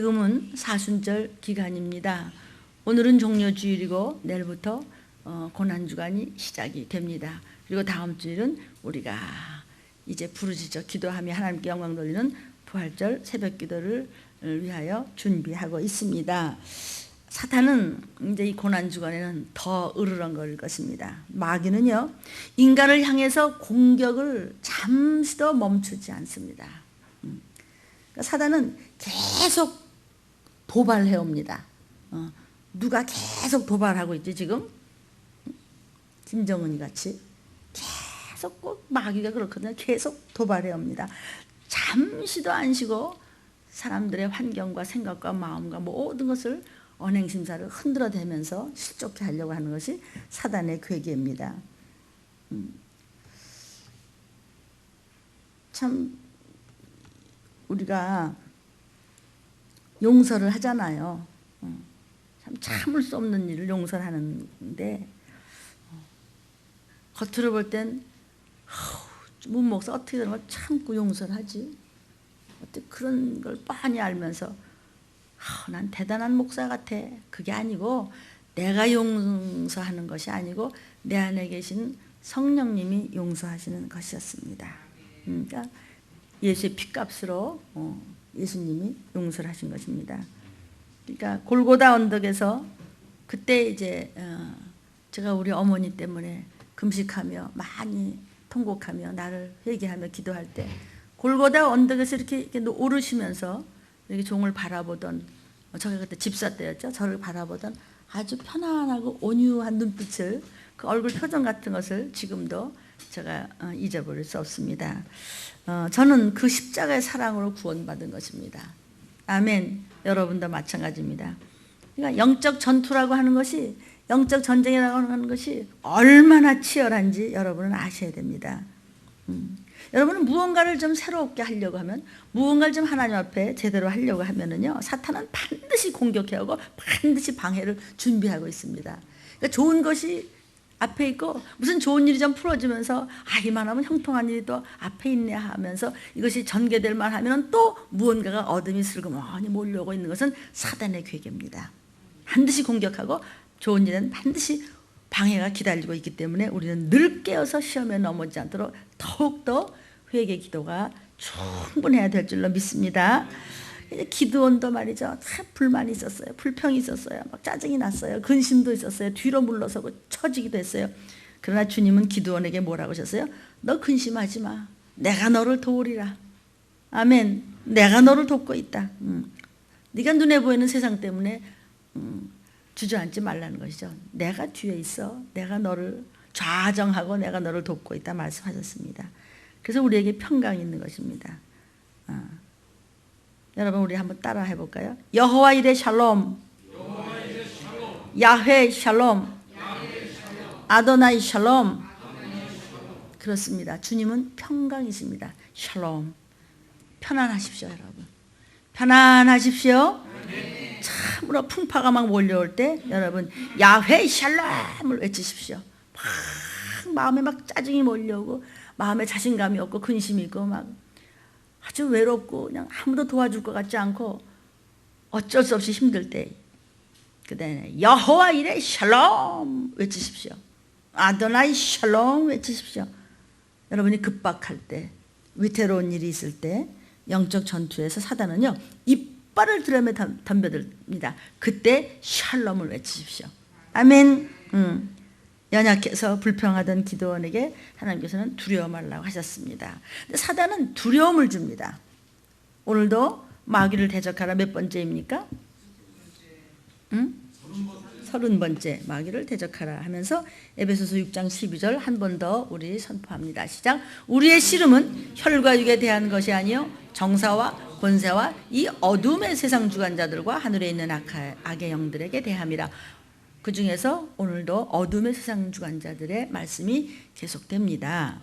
지금은 사순절 기간입니다. 오늘은 종료주일이고 내일부터 고난주간이 시작이 됩니다. 그리고 다음 주일은 우리가 이제 부르짖어 기도하며 하나님께 영광 돌리는 부활절 새벽기도를 위하여 준비하고 있습니다. 사탄은 이제 이 고난주간에는 더 으르렁거릴 것입니다. 마귀는요, 인간을 향해서 공격을 잠시도 멈추지 않습니다. 그러니까 사탄은 계속 도발해 옵니다. 누가 계속 도발하고 있지 지금? 김정은이 같이 계속 꼭 마귀가 그렇거든요. 계속 도발해 옵니다. 잠시도 안 쉬고 사람들의 환경과 생각과 마음과 모든 것을 언행심사를 흔들어대면서 실족해 하려고 하는 것이 사단의 괴계입니다. 참 우리가 용서를 하잖아요. 참 참을 수 없는 일을 용서를 하는데 겉으로 볼 땐 문목사 어떻게 그런 걸 참고 용서를 하지? 어떻게 그런 걸 뻔히 알면서 난 대단한 목사 같아. 그게 아니고 내가 용서하는 것이 아니고 내 안에 계신 성령님이 용서하시는 것이었습니다. 그러니까 예수의 피값으로 예수님이 용서를 하신 것입니다. 그러니까 골고다 언덕에서 그때 이제 제가 우리 어머니 때문에 금식하며 많이 통곡하며 나를 회개하며 기도할 때 골고다 언덕에서 이렇게 오르시면서 이렇게 종을 바라보던, 저가 그때 집사 때였죠. 저를 바라보던 아주 편안하고 온유한 눈빛을, 그 얼굴 표정 같은 것을 지금도 제가 잊어버릴 수 없습니다. 저는 그 십자가의 사랑으로 구원받은 것입니다. 아멘. 여러분도 마찬가지입니다. 그러니까 영적 전투라고 하는 것이, 영적 전쟁이라고 하는 것이 얼마나 치열한지 여러분은 아셔야 됩니다. 여러분은 무언가를 좀 새롭게 하려고 하면, 무언가를 좀 하나님 앞에 제대로 하려고 하면은요, 사탄은 반드시 공격해오고 반드시 방해를 준비하고 있습니다. 그러니까 좋은 것이 앞에 있고 무슨 좋은 일이 좀 풀어지면서 이만하면 형통한 일이 또 앞에 있네 하면서 이것이 전개될 만하면 또 무언가가 어둠이 슬그머니 몰려오고 있는 것은 사단의 괴계입니다. 반드시 공격하고 좋은 일은 반드시 방해가 기다리고 있기 때문에 우리는 늘 깨어서 시험에 넘어지지 않도록 더욱더 회개 기도가 충분해야 될 줄로 믿습니다. 기드온도 말이죠. 다 불만이 있었어요. 불평이 있었어요. 막 짜증이 났어요. 근심도 있었어요. 뒤로 물러서고 처지기도 했어요. 그러나 주님은 기드온에게 뭐라고 하셨어요? 너 근심하지 마. 내가 너를 도우리라. 아멘. 내가 너를 돕고 있다. 네가 눈에 보이는 세상 때문에 주저앉지 말라는 것이죠. 내가 뒤에 있어. 내가 너를 좌정하고 내가 너를 돕고 있다 말씀하셨습니다. 그래서 우리에게 평강이 있는 것입니다. 여러분 우리 한번 따라 해볼까요? 여호와 이레 샬롬, 야훼 샬롬, 아도나이 샬롬. 그렇습니다. 주님은 평강이십니다. 샬롬. 편안하십시오 여러분. 편안하십시오. 참으로 풍파가 막 몰려올 때 여러분 야훼 샬롬을 외치십시오. 막 마음에 막 짜증이 몰려오고 마음에 자신감이 없고 근심이 있고 막 아주 외롭고 그냥 아무도 도와줄 것 같지 않고 어쩔 수 없이 힘들 때 그다음에 여호와 이레 샬롬 외치십시오. 아도나이 샬롬 외치십시오. 여러분이 급박할 때, 위태로운 일이 있을 때, 영적 전투에서 사단은요 이빨을 드러내 덤벼듭니다. 그때 샬롬을 외치십시오. 아멘. 연약해서 불평하던 기드온에게 하나님께서는 두려워 말라고 하셨습니다. 근데 사단은 두려움을 줍니다. 오늘도 마귀를 대적하라 몇 번째입니까? 30번째 마귀를 대적하라 하면서 에베소서 6장 12절 한 번 더 우리 선포합니다. 시작. 우리의 씨름은 혈과 육에 대한 것이 아니요 정사와 권세와 이 어둠의 세상 주관자들과 하늘에 있는 악의 영들에게 대함이라. 그 중에서 오늘도 어둠의 세상 주관자들의 말씀이 계속됩니다.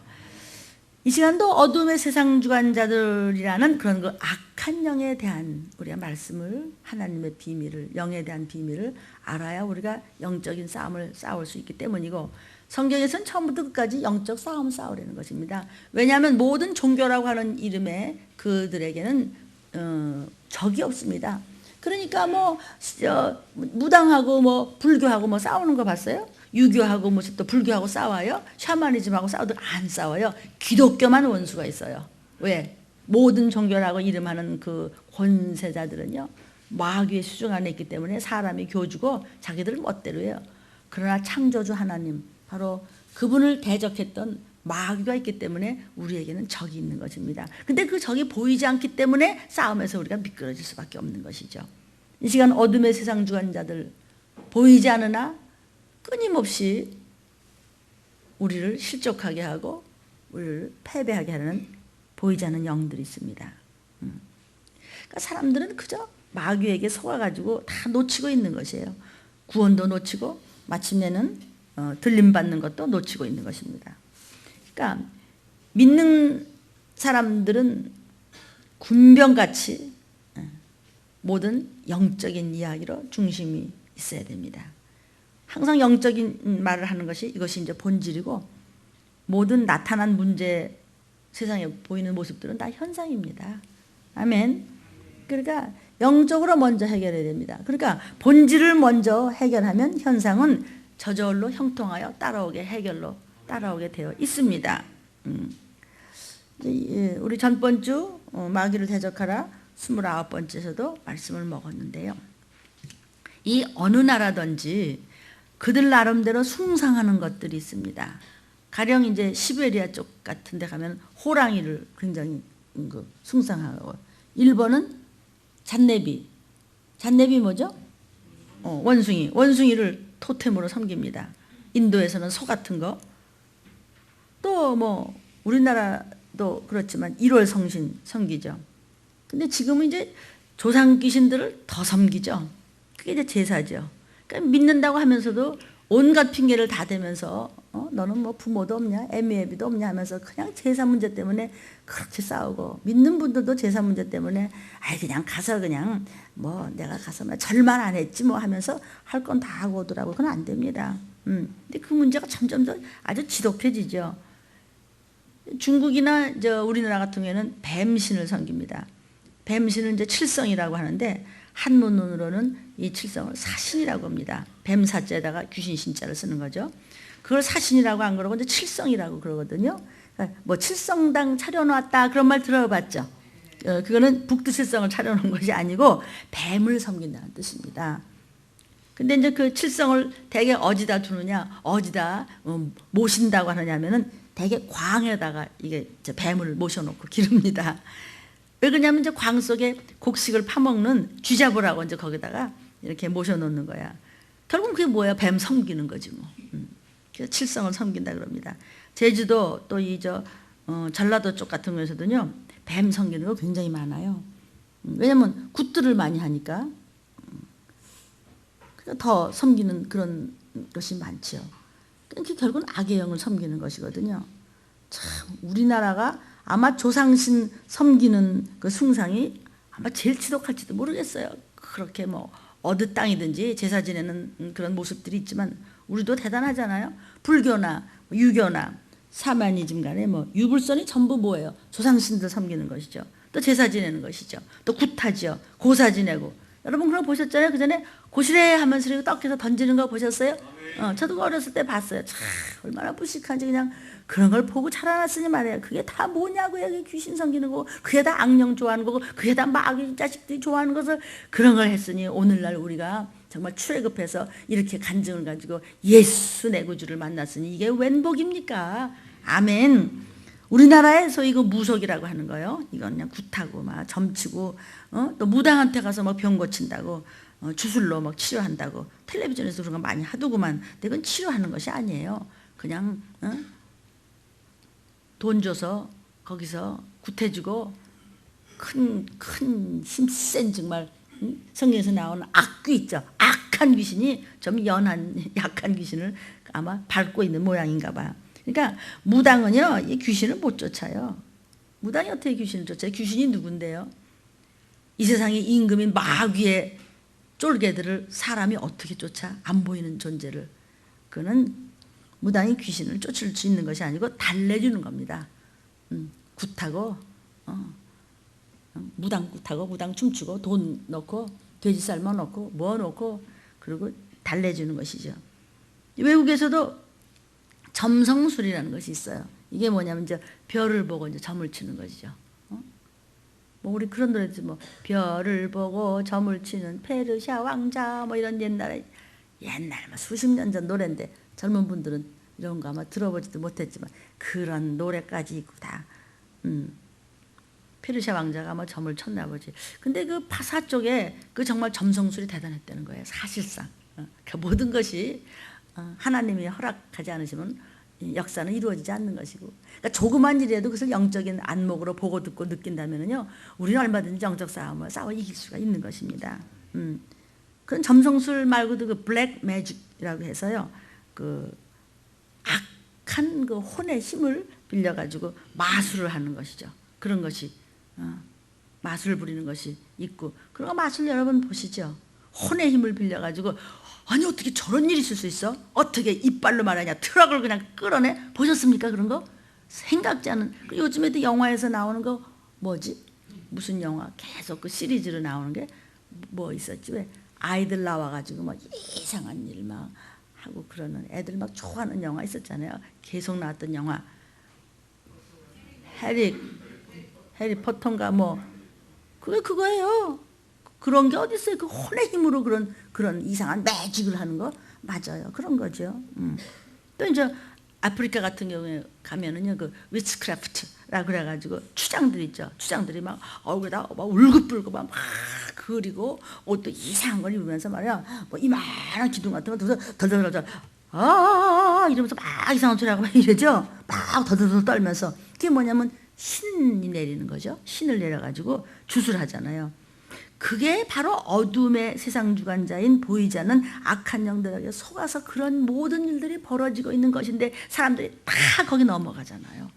이 시간도 어둠의 세상 주관자들이라는 그런 그 악한 영에 대한 우리가 말씀을, 하나님의 비밀을, 영에 대한 비밀을 알아야 우리가 영적인 싸움을 싸울 수 있기 때문이고, 성경에서는 처음부터 끝까지 영적 싸움을 싸우려는 것입니다. 왜냐하면 모든 종교라고 하는 이름에 그들에게는 적이 없습니다. 그러니까 뭐 무당하고 뭐 불교하고 뭐 싸우는 거 봤어요? 유교하고 뭐 또 불교하고 싸워요? 샤머니즘하고 싸워도 안 싸워요. 기독교만 원수가 있어요. 왜? 모든 종교라고 이름하는 그 권세자들은요, 마귀의 수중 안에 있기 때문에 사람이 교주고 자기들 멋대로 해요. 그러나 창조주 하나님, 바로 그분을 대적했던 마귀가 있기 때문에 우리에게는 적이 있는 것입니다. 근데 그 적이 보이지 않기 때문에 싸움에서 우리가 미끄러질 수밖에 없는 것이죠. 이 시간 어둠의 세상 주관자들, 보이지 않으나 끊임없이 우리를 실족하게 하고 우리를 패배하게 하는 보이지 않는 영들이 있습니다. 그러니까 사람들은 그저 마귀에게 속아가지고 다 놓치고 있는 것이에요. 구원도 놓치고 마침내는 들림받는 것도 놓치고 있는 것입니다. 그러니까 믿는 사람들은 군병같이 모든 영적인 이야기로 중심이 있어야 됩니다. 항상 영적인 말을 하는 것이 이것이 이제 본질이고, 모든 나타난 문제, 세상에 보이는 모습들은 다 현상입니다. 아멘. 그러니까 영적으로 먼저 해결해야 됩니다. 그러니까 본질을 먼저 해결하면 현상은 저절로 형통하여 따라오게 되어 있습니다. 우리 전번 주 마귀를 대적하라 29번째에서도 말씀을 먹었는데요. 이 어느 나라든지 그들 나름대로 숭상하는 것들이 있습니다. 가령 이제 시베리아 쪽 같은 데 가면 호랑이를 굉장히 숭상하고, 일본은 잔네비 뭐죠? 원숭이를 토템으로 섬깁니다. 인도에서는 소 같은 거, 또 뭐 우리나라도 그렇지만 1월 성신 섬기죠. 근데 지금은 이제 조상 귀신들을 더 섬기죠. 그게 이제 제사죠. 그러니까 믿는다고 하면서도 온갖 핑계를 다 대면서 너는 뭐 부모도 없냐, 애미애비도 없냐 하면서 그냥 제사 문제 때문에 그렇게 싸우고, 믿는 분들도 제사 문제 때문에 그냥 가서 그냥 뭐 내가 가서 절만 안 했지 뭐 하면서 할 건 다 하고 오더라고. 그건 안 됩니다. 근데 그 문제가 점점 더 아주 지독해지죠. 중국이나 우리나라 같은 경우에는 뱀신을 섬깁니다. 뱀신은 이제 칠성이라고 하는데, 한문으로는 이 칠성을 사신이라고 합니다. 뱀 사자에다가 귀신 신자를 쓰는 거죠. 그걸 사신이라고 안 그러고 이제 칠성이라고 그러거든요. 그러니까 뭐 칠성당 차려놨다 그런 말 들어봤죠. 그거는 북두칠성을 차려놓은 것이 아니고 뱀을 섬긴다는 뜻입니다. 근데 이제 그 칠성을 대개 어디다 두느냐, 어디다 모신다고 하느냐면은 대개 광에다가 이게 뱀을 모셔놓고 기릅니다. 왜 그러냐면 이제 광 속에 곡식을 파먹는 쥐잡으라고 이제 거기다가 이렇게 모셔놓는 거야. 결국 그게 뭐야? 뱀 섬기는 거지 뭐. 그래서 칠성을 섬긴다 그럽니다. 제주도 또 전라도 쪽 같은 곳에서도요, 뱀 섬기는 거 굉장히 많아요. 왜냐면 굿들을 많이 하니까. 그러니까 더 섬기는 그런 것이 많죠. 그러니까 결국은 악의 영을 섬기는 것이거든요. 참 우리나라가 아마 조상신 섬기는 그 숭상이 아마 제일 지독할지도 모르겠어요. 그렇게 뭐 어느 땅이든지 제사 지내는 그런 모습들이 있지만 우리도 대단하잖아요. 불교나 유교나 샤머니즘 간에 뭐 유불선이 전부 뭐예요? 조상신들 섬기는 것이죠. 또 제사 지내는 것이죠. 또 굿하죠. 고사 지내고. 여러분 그런 거 보셨잖아요. 그 전에 고시래 하면서 이렇게 떡해서 던지는 거 보셨어요? 저도 어렸을 때 봤어요. 참 얼마나 무식한지. 그냥 그런 걸 보고 자라났으니 말이에요. 그게 다 뭐냐고요. 귀신 섬기는 거고, 그게 다 악령 좋아하는 거고, 그게 다 마귀 자식들이 좋아하는 것을, 그런 걸 했으니 오늘날 우리가 정말 출애굽해서 이렇게 간증을 가지고 예수 내 구주를 만났으니 이게 웬 복입니까? 아멘. 우리나라에 소위 그 무속이라고 하는 거요. 이건 그냥 굿하고 막 점치고, 또 무당한테 가서 막 병 고친다고, 주술로 막 치료한다고 텔레비전에서 그런 거 많이 하더구만. 근데 그건 치료하는 것이 아니에요. 그냥 돈 줘서 거기서 굿해주고, 큰 힘센 정말 성경에서 나오는 악귀 있죠. 악한 귀신이 좀 약한 귀신을 아마 밟고 있는 모양인가 봐요. 그러니까 무당은요, 이 귀신을 못 쫓아요. 무당이 어떻게 귀신을 쫓아요? 귀신이 누군데요? 이 세상의 임금인 마귀의 쫄개들을 사람이 어떻게 쫓아? 안 보이는 존재를. 그는 무당이 귀신을 쫓을 수 있는 것이 아니고 달래주는 겁니다. 굿하고 무당 굿하고 무당 춤추고 돈 넣고 돼지 삶아 놓고 뭐 놓고 그리고 달래주는 것이죠. 외국에서도 점성술이라는 것이 있어요. 이게 뭐냐면 이제 별을 보고 이제 점을 치는 것이죠. 뭐 우리 그런 노래도 뭐 별을 보고 점을 치는 페르시아 왕자 뭐 이런 옛날 뭐 수십 년 전 노래인데 젊은 분들은 이런 거 아마 들어보지도 못했지만 그런 노래까지 있고 다 페르시아 왕자가 뭐 점을 쳤나 보지. 근데 그 파사 쪽에 그 정말 점성술이 대단했다는 거예요. 사실상 그 모든 것이 하나님이 허락하지 않으시면 역사는 이루어지지 않는 것이고, 그러니까 조그만 일이라도 그것을 영적인 안목으로 보고 듣고 느낀다면요, 우리는 얼마든지 영적 싸움을 싸워 이길 수가 있는 것입니다. 그런 점성술 말고도 그 블랙 매직이라고 해서요, 그 악한 그 혼의 힘을 빌려 가지고 마술을 하는 것이죠. 그런 것이 마술을 부리는 것이 있고, 그런 거 마술 여러분 보시죠. 혼의 힘을 빌려 가지고 아니 어떻게 저런 일이 있을 수 있어? 어떻게 이빨로 말하냐 트럭을 그냥 끌어내? 보셨습니까? 그런 거? 생각지 않은. 요즘에도 영화에서 나오는 거 뭐지? 무슨 영화? 계속 그 시리즈로 나오는 게 뭐 있었지? 왜 아이들 나와가지고 막 이상한 일 막 하고 그러는 애들 막 좋아하는 영화 있었잖아요. 계속 나왔던 영화. 해리 포터인가 뭐 그거예요. 그런 게 어디 있어요? 그 혼의 힘으로 그런 이상한 매직을 하는 거 맞아요. 그런 거죠. 또 이제 아프리카 같은 경우에 가면은요, 그 위치크래프트라고 그래가지고 추장들 있죠. 추장들이 막 얼굴에다 막 울긋불긋 막 그리고 옷도 이상한 걸 입으면서 말이야, 뭐 이만한 기둥 같은 거 들어서 덜덜덜덜 이러면서 막 이상한 소리 하고 막 이러죠. 막 덜덜덜 떨면서. 그게 뭐냐면 신이 내리는 거죠. 신을 내려가지고 주술하잖아요. 그게 바로 어둠의 세상 주관자인 보이지 않는 악한 영들에게 속아서 그런 모든 일들이 벌어지고 있는 것인데, 사람들이 다 거기 넘어가잖아요.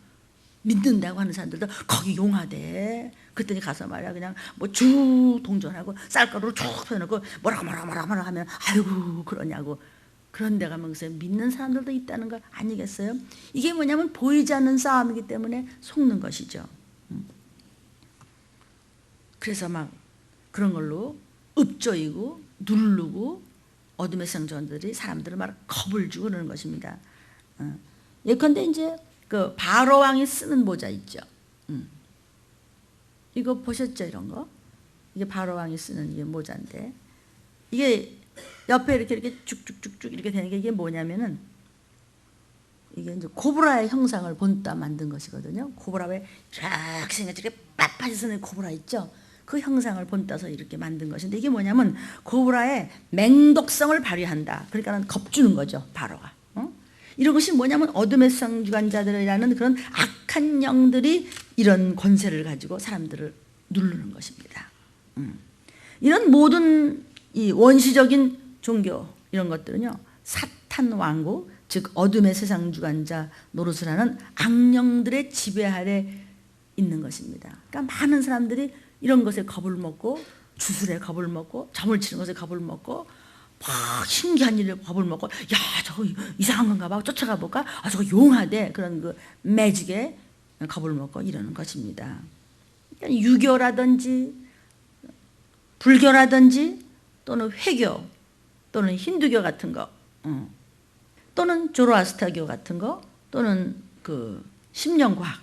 믿는다고 하는 사람들도 거기 용하대. 그랬더니 가서 말이야 그냥 뭐 쭉 동전하고 쌀가루로 쭉 펴놓고 뭐라고 하면 아이고 그러냐고. 그런 데 가면 글쎄 믿는 사람들도 있다는 거 아니겠어요? 이게 뭐냐면 보이지 않는 싸움이기 때문에 속는 것이죠. 그래서 막 그런 걸로 읍조이고 누르고 어둠의 생존들이 사람들을 막 겁을 주고 그러는 것입니다. 예컨대 이제 그 바로 왕이 쓰는 모자 있죠. 이거 보셨죠? 이런 거? 이게 바로 왕이 쓰는 이게 모자인데, 이게 옆에 이렇게 쭉쭉쭉쭉 이렇게 되는 게 이게 뭐냐면은, 이게 이제 코브라의 형상을 본따 만든 것이거든요. 코브라 왜 이렇게 생겨서 이렇게 빳빳이 쓰는 코브라 있죠? 그 형상을 본따서 이렇게 만든 것인데, 이게 뭐냐면 코브라의 맹독성을 발휘한다. 그러니까 겁주는 거죠, 바로가. 이런 것이 뭐냐면 어둠의 세상 주관자들이라는 그런 악한 영들이 이런 권세를 가지고 사람들을 누르는 것입니다. 이런 모든 이 원시적인 종교 이런 것들은요, 사탄 왕국, 즉 어둠의 세상 주관자 노릇을 하는 악령들의 지배 아래 있는 것입니다. 그러니까 많은 사람들이 이런 것에 겁을 먹고, 주술에 겁을 먹고, 점을 치는 것에 겁을 먹고, 막 신기한 일에 겁을 먹고, 야 저거 이상한 건가 봐 쫓아가 볼까, 아 저거 용하대, 그런 그 매직에 겁을 먹고 이러는 것입니다. 그러니까 유교라든지 불교라든지 또는 회교 또는 힌두교 같은 거, 또는 조로아스터교 같은 거, 또는 그 심령과학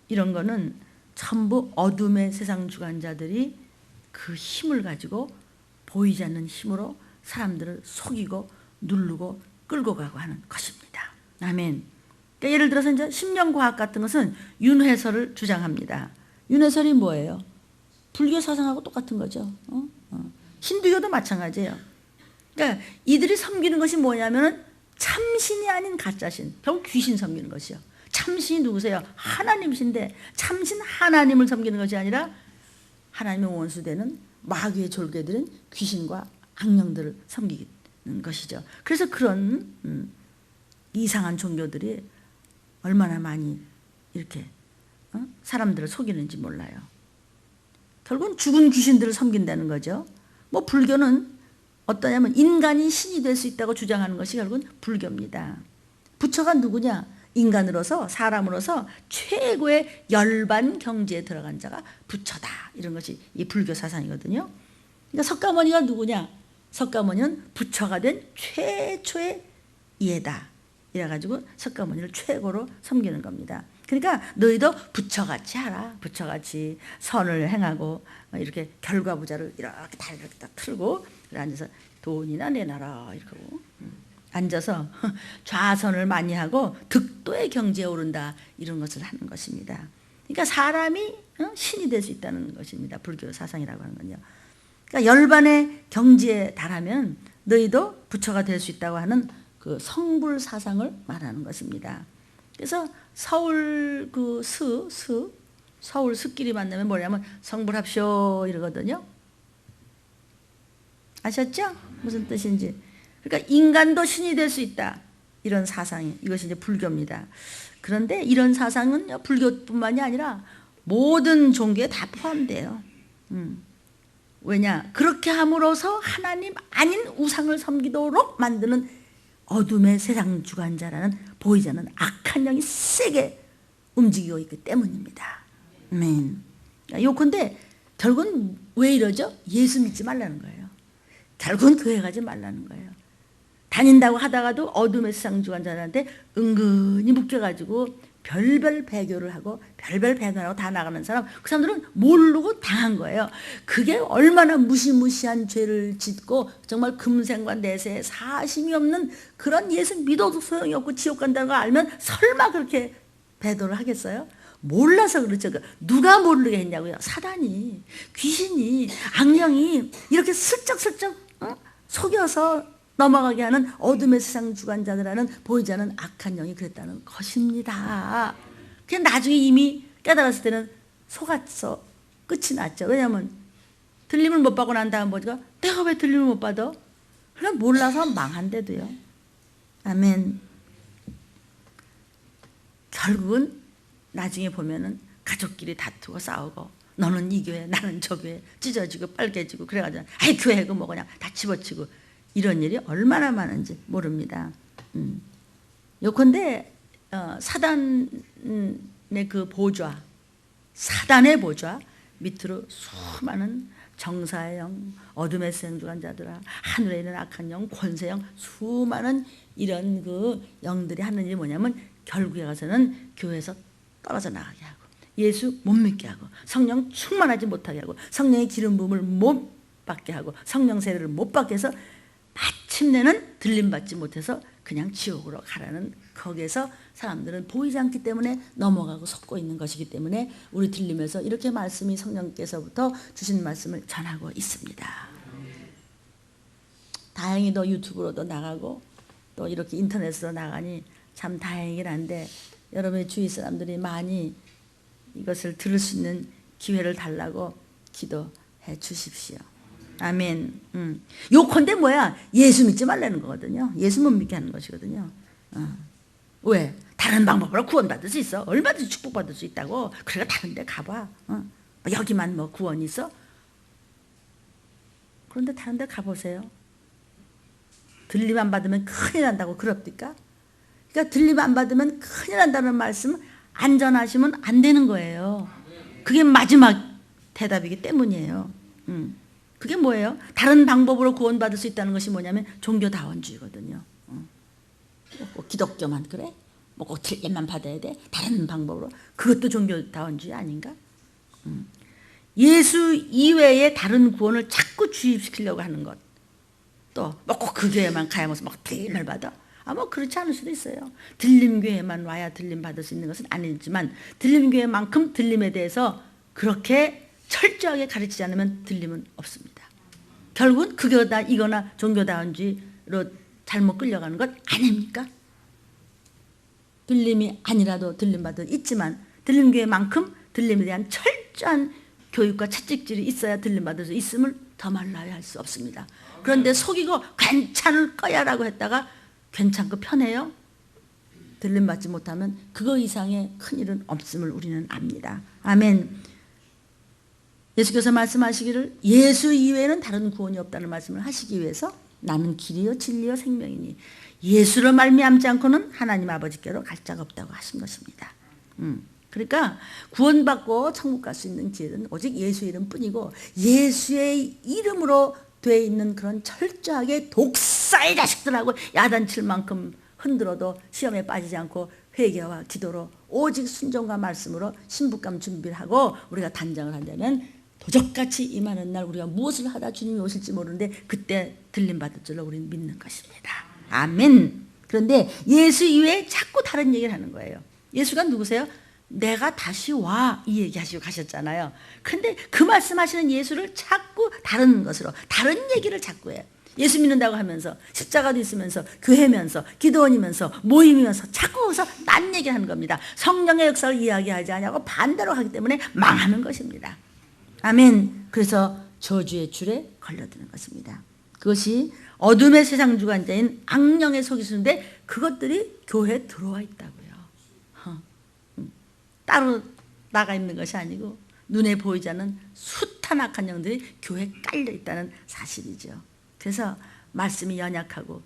이런 거는 전부 어둠의 세상 주관자들이 그 힘을 가지고 보이지 않는 힘으로 사람들을 속이고 누르고 끌고 가고 하는 것입니다. 아멘. 그러니까 예를 들어서 이제 심령과학 같은 것은 윤회설을 주장합니다. 윤회설이 뭐예요? 불교 사상하고 똑같은 거죠. 힌두교도 마찬가지예요. 그러니까 이들이 섬기는 것이 뭐냐면은 참신이 아닌 가짜신, 결국 귀신 섬기는 것이요. 참신이 누구세요? 하나님이신데 참신 하나님을 섬기는 것이 아니라 하나님의 원수되는 마귀의 졸개들은 귀신과 악령들을 섬기는 것이죠. 그래서 그런 이상한 종교들이 얼마나 많이 이렇게 사람들을 속이는지 몰라요. 결국은 죽은 귀신들을 섬긴다는 거죠. 뭐 불교는 어떠냐면 인간이 신이 될 수 있다고 주장하는 것이 결국은 불교입니다. 부처가 누구냐? 인간으로서 사람으로서 최고의 열반 경지에 들어간 자가 부처다. 이런 것이 이 불교 사상이거든요. 그러니까 석가모니가 누구냐? 석가모니는 부처가 된 최초의 예다. 이래가지고 석가모니를 최고로 섬기는 겁니다. 그러니까 너희도 부처같이 하라. 부처같이 선을 행하고 이렇게 결과부자를 이렇게 다 이렇게 딱 틀고 앉아서 돈이나 내놔라 이렇게 하고 앉아서 좌선을 많이 하고 득도의 경지에 오른다 이런 것을 하는 것입니다. 그러니까 사람이 신이 될 수 있다는 것입니다. 불교 사상이라고 하는 건요. 그러니까 열반의 경지에 달하면 너희도 부처가 될 수 있다고 하는 그 성불 사상을 말하는 것입니다. 그래서 서울 서울 습끼리 만나면 뭐냐면 성불합쇼 이러거든요. 아셨죠? 무슨 뜻인지. 그러니까 인간도 신이 될 수 있다. 이런 사상이 이것이 이제 불교입니다. 그런데 이런 사상은 불교뿐만이 아니라 모든 종교에 다 포함돼요. 왜냐? 그렇게 함으로써 하나님 아닌 우상을 섬기도록 만드는 어둠의 세상 주관자라는 보이지 않는 악한 영이 세게 움직이고 있기 때문입니다. 아멘. 요컨대 결국은 왜 이러죠? 예수 믿지 말라는 거예요. 결국은 교회 가지 말라는 거예요. 다닌다고 하다가도 어둠의 세상 주관자들한테 은근히 묶여가지고 별별 배교를 하고 별별 배교하고 다 나가는 사람, 그 사람들은 모르고 당한 거예요. 그게 얼마나 무시무시한 죄를 짓고 정말 금생과 내세에 사심이 없는 그런 예수 믿어도 소용이 없고 지옥 간다는 걸 알면 설마 그렇게 배도를 하겠어요? 몰라서 그렇죠. 누가 모르게 했냐고요. 사단이, 귀신이, 악령이 이렇게 슬쩍슬쩍 속여서 넘어가게 하는 어둠의 세상 주관자들하는 보이지 않는 악한 영이 그랬다는 것입니다. 그냥 나중에 이미 깨달았을 때는 속았어. 끝이 났죠. 왜냐하면 들림을 못 받고 난 다음 보니까 내가 왜 들림을 못 받아? 그냥 몰라서 망한데도요. 아멘. 결국은 나중에 보면은 가족끼리 다투고 싸우고 너는 이 교회 나는 저 교회 찢어지고 빨개지고 그래가지고 아이 교회 그 뭐 그냥 다 집어치고 이런 일이 얼마나 많은지 모릅니다. 요컨대 사단의 그 보좌, 사단의 보좌 밑으로 수많은 정사의 영, 어둠의 생주관자들아, 하늘에 있는 악한 영, 권세영, 수많은 이런 그 영들이 하는 일이 뭐냐면 결국에 가서는 교회에서 떨어져 나가게 하고 예수 못 믿게 하고 성령 충만하지 못하게 하고 성령의 기름 부음을 못 받게 하고 성령 세례를 못 받게 해서 마침내는 들림받지 못해서 그냥 지옥으로 가라는, 거기에서 사람들은 보이지 않기 때문에 넘어가고 속고 있는 것이기 때문에 우리 들림에서 이렇게 말씀이 성령께서부터 주신 말씀을 전하고 있습니다. 다행히도 유튜브로도 나가고 또 이렇게 인터넷으로 나가니 참 다행이긴 한데 여러분의 주위 사람들이 많이 이것을 들을 수 있는 기회를 달라고 기도해 주십시오. 아멘. 요컨대 뭐야? 예수 믿지 말라는 거거든요. 예수 못 믿게 하는 것이거든요. 왜? 다른 방법으로 구원받을 수 있어. 얼마든지 축복받을 수 있다고. 그러니까 다른 데 가봐. 여기만 뭐 구원이 있어? 그런데 다른 데 가보세요. 들림 안 받으면 큰일 난다고 그럽니까? 그러니까 들림 안 받으면 큰일 난다는 말씀은 안전하시면 안 되는 거예요. 그게 마지막 대답이기 때문이에요. 그게 뭐예요? 다른 방법으로 구원받을 수 있다는 것이 뭐냐면 종교다원주의거든요. 뭐 기독교만 그래? 뭐 꼭 틀림만 받아야 돼? 다른 방법으로? 그것도 종교다원주의 아닌가? 예수 이외에 다른 구원을 자꾸 주입시키려고 하는 것. 또 뭐 꼭 그 교회만 가야 무슨 막 들림을 받아? 뭐 그렇지 않을 수도 있어요. 들림교회만 와야 들림 받을 수 있는 것은 아니지만 들림교회만큼 들림에 대해서 그렇게 철저하게 가르치지 않으면 들림은 없습니다. 결국은 그거다 이거나 종교다원주의로 잘못 끌려가는 것 아닙니까? 들림이 아니라도 들림받은 있지만 들림교회만큼 들림에 대한 철저한 교육과 채찍질이 있어야 들림받을 수 있음을 더 말라야 할 수 없습니다. 그런데 속이고 괜찮을 거야 라고 했다가 괜찮고 편해요? 들림받지 못하면 그거 이상의 큰일은 없음을 우리는 압니다. 아멘. 예수께서 말씀하시기를 예수 이외에는 다른 구원이 없다는 말씀을 하시기 위해서 나는 길이요 진리요 생명이니 예수를 말미암지 않고는 하나님 아버지께로 갈 자가 없다고 하신 것입니다. 그러니까 구원받고 천국 갈 수 있는 길은 오직 예수의 이름뿐이고 예수의 이름으로 돼 있는 그런 철저하게 독사의 자식들하고 야단칠 만큼 흔들어도 시험에 빠지지 않고 회개와 기도로 오직 순종과 말씀으로 신부감 준비를 하고 우리가 단장을 한다면 도적같이 임하는 날 우리가 무엇을 하다 주님이 오실지 모르는데 그때 들림받을 줄로 우리는 믿는 것입니다. 아멘. 그런데 예수 이외에 자꾸 다른 얘기를 하는 거예요. 예수가 누구세요? 내가 다시 와 이 얘기하시고 가셨잖아요. 근데 그 말씀하시는 예수를 자꾸 다른 것으로 다른 얘기를 자꾸 해요. 예수 믿는다고 하면서 십자가도 있으면서 교회면서 기도원이면서 모임이면서 자꾸 거기서 딴 얘기하는 겁니다. 성령의 역사를 이야기하지 않냐고 반대로 하기 때문에 망하는 것입니다. 아멘. 그래서 저주의 줄에 걸려드는 것입니다. 그것이 어둠의 세상 주관자인 악령의 속이 있는데 그것들이 교회에 들어와 있다고요. 따로 나가 있는 것이 아니고 눈에 보이지 않는 숱한 악한 영들이 교회에 깔려 있다는 사실이죠. 그래서 말씀이 연약하고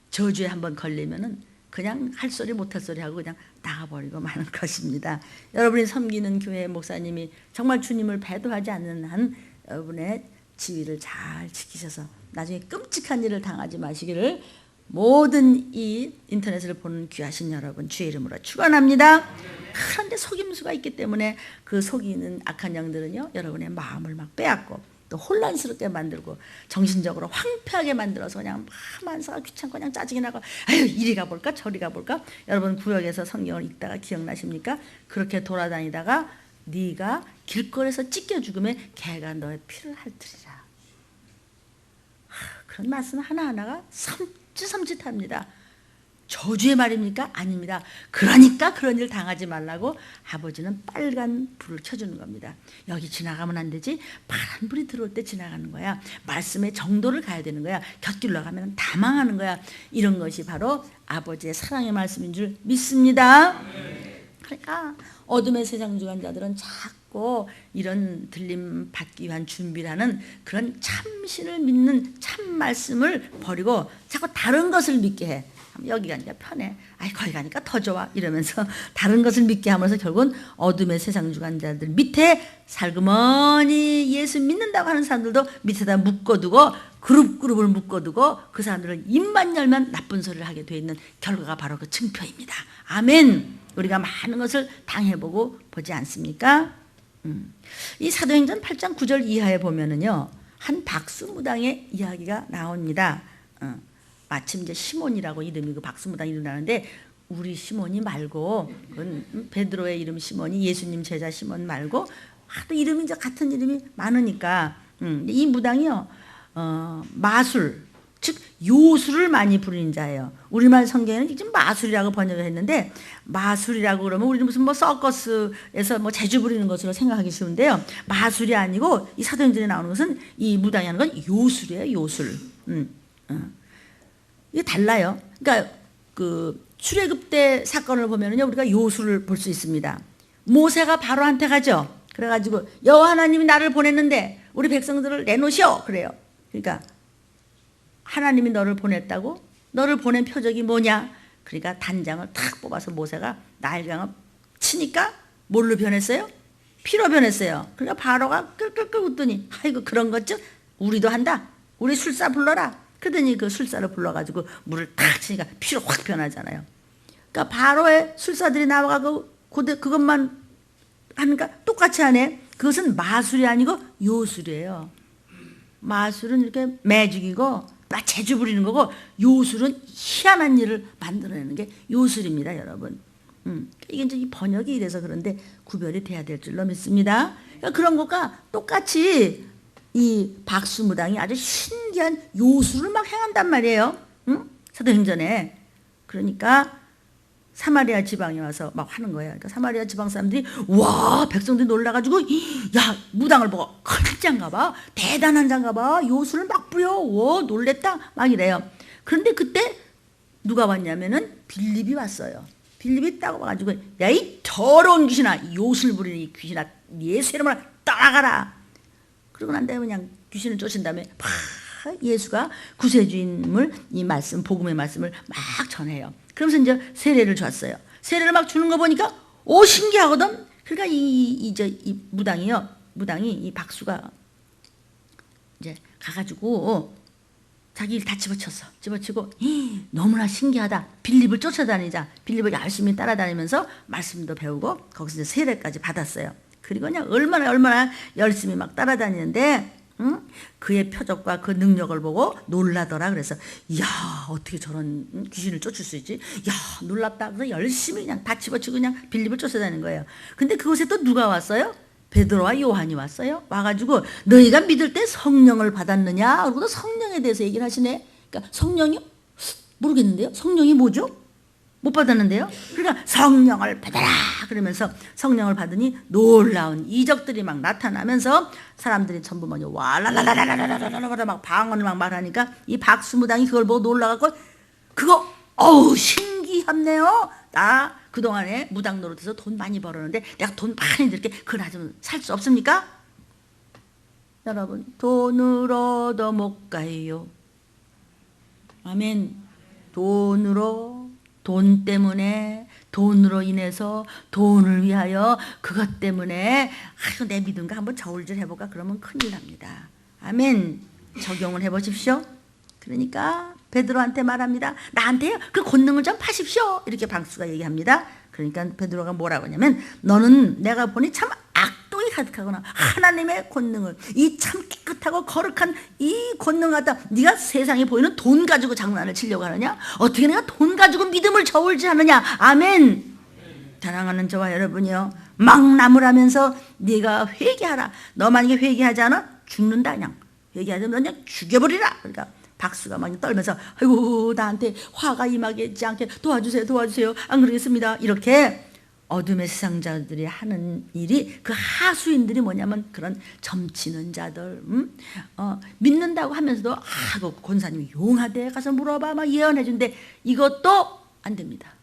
저주에 한번 걸리면은 그냥 할 소리 못할 소리 하고 그냥 나가버리고 마는 것입니다. 여러분이 섬기는 교회 목사님이 정말 주님을 배도하지 않는 한 여러분의 지위를 잘 지키셔서 나중에 끔찍한 일을 당하지 마시기를 모든 이 인터넷을 보는 귀하신 여러분 주의 이름으로 축원합니다. 그런데 속임수가 있기 때문에 그 속이는 악한 영들은요 여러분의 마음을 막 빼앗고 또 혼란스럽게 만들고 정신적으로 황폐하게 만들어서 그냥 막 만사가 귀찮고 그냥 짜증이 나고 아유 이리 가볼까 저리 가볼까. 여러분 구역에서 성경을 읽다가 기억나십니까? 그렇게 돌아다니다가 네가 길거리에서 찢겨 죽으면 개가 너의 피를 핥으리라. 그런 말씀 하나하나가 섬찟합니다. 저주의 말입니까? 아닙니다. 그러니까 그런 일 당하지 말라고 아버지는 빨간 불을 켜주는 겁니다. 여기 지나가면 안 되지. 파란 불이 들어올 때 지나가는 거야. 말씀의 정도를 가야 되는 거야. 곁길로 가면 다 망하는 거야. 이런 것이 바로 아버지의 사랑의 말씀인 줄 믿습니다. 그러니까 어둠의 세상 주관자들은 자꾸 이런 들림 받기 위한 준비를 하는 그런 참신을 믿는 참 말씀을 버리고 자꾸 다른 것을 믿게 해. 여기 가니까 편해. 아이 거기 가니까 더 좋아. 이러면서 다른 것을 믿게 하면서 결국은 어둠의 세상 주관자들 밑에 살그머니 예수 믿는다고 하는 사람들도 밑에다 묶어두고 그룹을 묶어두고 그 사람들은 입만 열면 나쁜 소리를 하게 돼 있는 결과가 바로 그 증표입니다. 아멘. 우리가 많은 것을 당해보고 보지 않습니까? 이 사도행전 8장 9절 이하에 보면은요 한 박수무당의 이야기가 나옵니다. 마침 이제 시몬이라고 이름이 그 박수무당 이름 나는데 우리 시몬이 말고 그건 베드로의 이름 시몬이 예수님 제자 시몬 말고 하도 이름이 이제 같은 이름이 많으니까 이 무당이요 마술 즉 요술을 많이 부리는 자예요. 우리말 성경에는 지금 마술이라고 번역을 했는데 마술이라고 그러면 우리는 무슨 뭐 서커스에서 뭐 재주 부리는 것으로 생각하기 쉬운데요. 마술이 아니고 이 사도행전에 나오는 것은 이 무당이 하는 건 요술이에요. 요술. 이게 달라요. 그러니까 그 출애굽 때 사건을 보면은요 우리가 요술을 볼 수 있습니다. 모세가 바로한테 가죠. 그래가지고 여호와 하나님이 나를 보냈는데 우리 백성들을 내놓으시오 그래요. 그러니까 하나님이 너를 보냈다고? 너를 보낸 표적이 뭐냐? 그러니까 단장을 탁 뽑아서 모세가 나일강을 치니까 뭘로 변했어요? 피로 변했어요. 그러니까 바로가 끌끌끌 웃더니 아이고 그런 것쯤 우리도 한다. 우리 술사 불러라. 그러더니 그 술사를 불러가지고 물을 탁 치니까 피로 확 변하잖아요. 그러니까 바로의 술사들이 나와가고 그것만 하니까 똑같이 하네. 그것은 마술이 아니고 요술이에요. 마술은 이렇게 매죽이고 나 재주 부리는 거고 요술은 희한한 일을 만들어내는 게 요술입니다, 여러분. 이게 이제 이 번역이 이래서 그런데 구별이 돼야 될 줄로 믿습니다. 그러니까 그런 것과 똑같이 이 박수무당이 아주 신기한 요술을 막 행한단 말이에요. 사도행전에. 그러니까 사마리아 지방에 와서 막 하는 거예요. 그러니까 사마리아 지방 사람들이 와 백성들이 놀라가지고 야 무당을 보고 큰 자인가 봐 대단한 자인가 봐 요술을 막 부려 와 놀랬다 막 이래요. 그런데 그때 누가 왔냐면은 빌립이 왔어요. 빌립이 딱 와가지고 야 이 더러운 귀신아 요술 부리는 이 귀신아 예수 이름으로 따라가라. 그러고 난 다음에 그냥 귀신을 쫓은 다음에 막 예수가 구세주임을 이 말씀 복음의 말씀을 막 전해요. 그러면서 이제 세례를 줬어요. 세례를 막 주는 거 보니까 오, 신기하거든. 그러니까 이 무당이 이 박수가 이제 가가지고 자기 일 다 집어치고 너무나 신기하다. 빌립을 쫓아다니자. 빌립을 열심히 따라다니면서 말씀도 배우고 거기서 이제 세례까지 받았어요. 그리고 그냥 얼마나 열심히 막 따라다니는데 그의 표적과 그 능력을 보고 놀라더라. 그래서 이야, 어떻게 저런 귀신을 쫓을 수 있지? 이야, 놀랍다. 그래서 열심히 그냥 다 집어치고 그냥 빌립을 쫓아다니는 거예요. 근데 그곳에 또 누가 왔어요? 베드로와 요한이 왔어요. 와가지고 너희가 믿을 때 성령을 받았느냐? 그리고 성령에 대해서 얘기를 하시네. 그러니까 성령이 모르겠는데요. 성령이 뭐죠? 못 받았는데요. 그러니까 성령을 받아라 그러면서 성령을 받으니 놀라운 이적들이 막 나타나면서 사람들이 전부 뭐냐 와라라라라라라라라 막 방언을 막 말하니까 이 박수무당이 그걸 보고 놀라갖고 그거 어우 신기하네요. 나 그동안에 무당 노릇해서 돈 많이 벌었는데 내가 돈 많이 들게 그나 좀 살 수 없습니까? 여러분 돈으로 도 못 가요. 아멘. 돈 때문에 돈으로 인해서 돈을 위하여 그것 때문에 아이고 내 믿음과 한번 저울질 해볼까 그러면 큰일 납니다. 아멘. 적용을 해보십시오. 그러니까 베드로한테 말합니다. 나한테요 그 권능을 좀 파십시오. 이렇게 박수가 얘기합니다. 그러니까 베드로가 뭐라고 하냐면 너는 내가 보니 참 악독이 가득하구나. 하나님의 권능을 이 참 깨끗하고 거룩한 이 권능 갖다 네가 세상에 보이는 돈 가지고 장난을 치려고 하느냐? 어떻게 내가 돈 가지고 믿음을 저울질하느냐? 아멘. 사랑하는 저와 여러분이요, 막 나무라면서 네가 회개하라. 너 만약에 회개하지 않아 죽는다. 그냥 회개하지 않으면 그냥 죽여버리라. 그러니까 박수가 막 떨면서 아이고 나한테 화가 임하지 않게 도와주세요. 안 그러겠습니다. 이렇게 어둠의 세상자들이 하는 일이 그 하수인들이 뭐냐면 그런 점치는 자들 믿는다고 하면서도 그 권사님이 용하대 가서 물어봐 막 예언해 준대. 이것도 안 됩니다.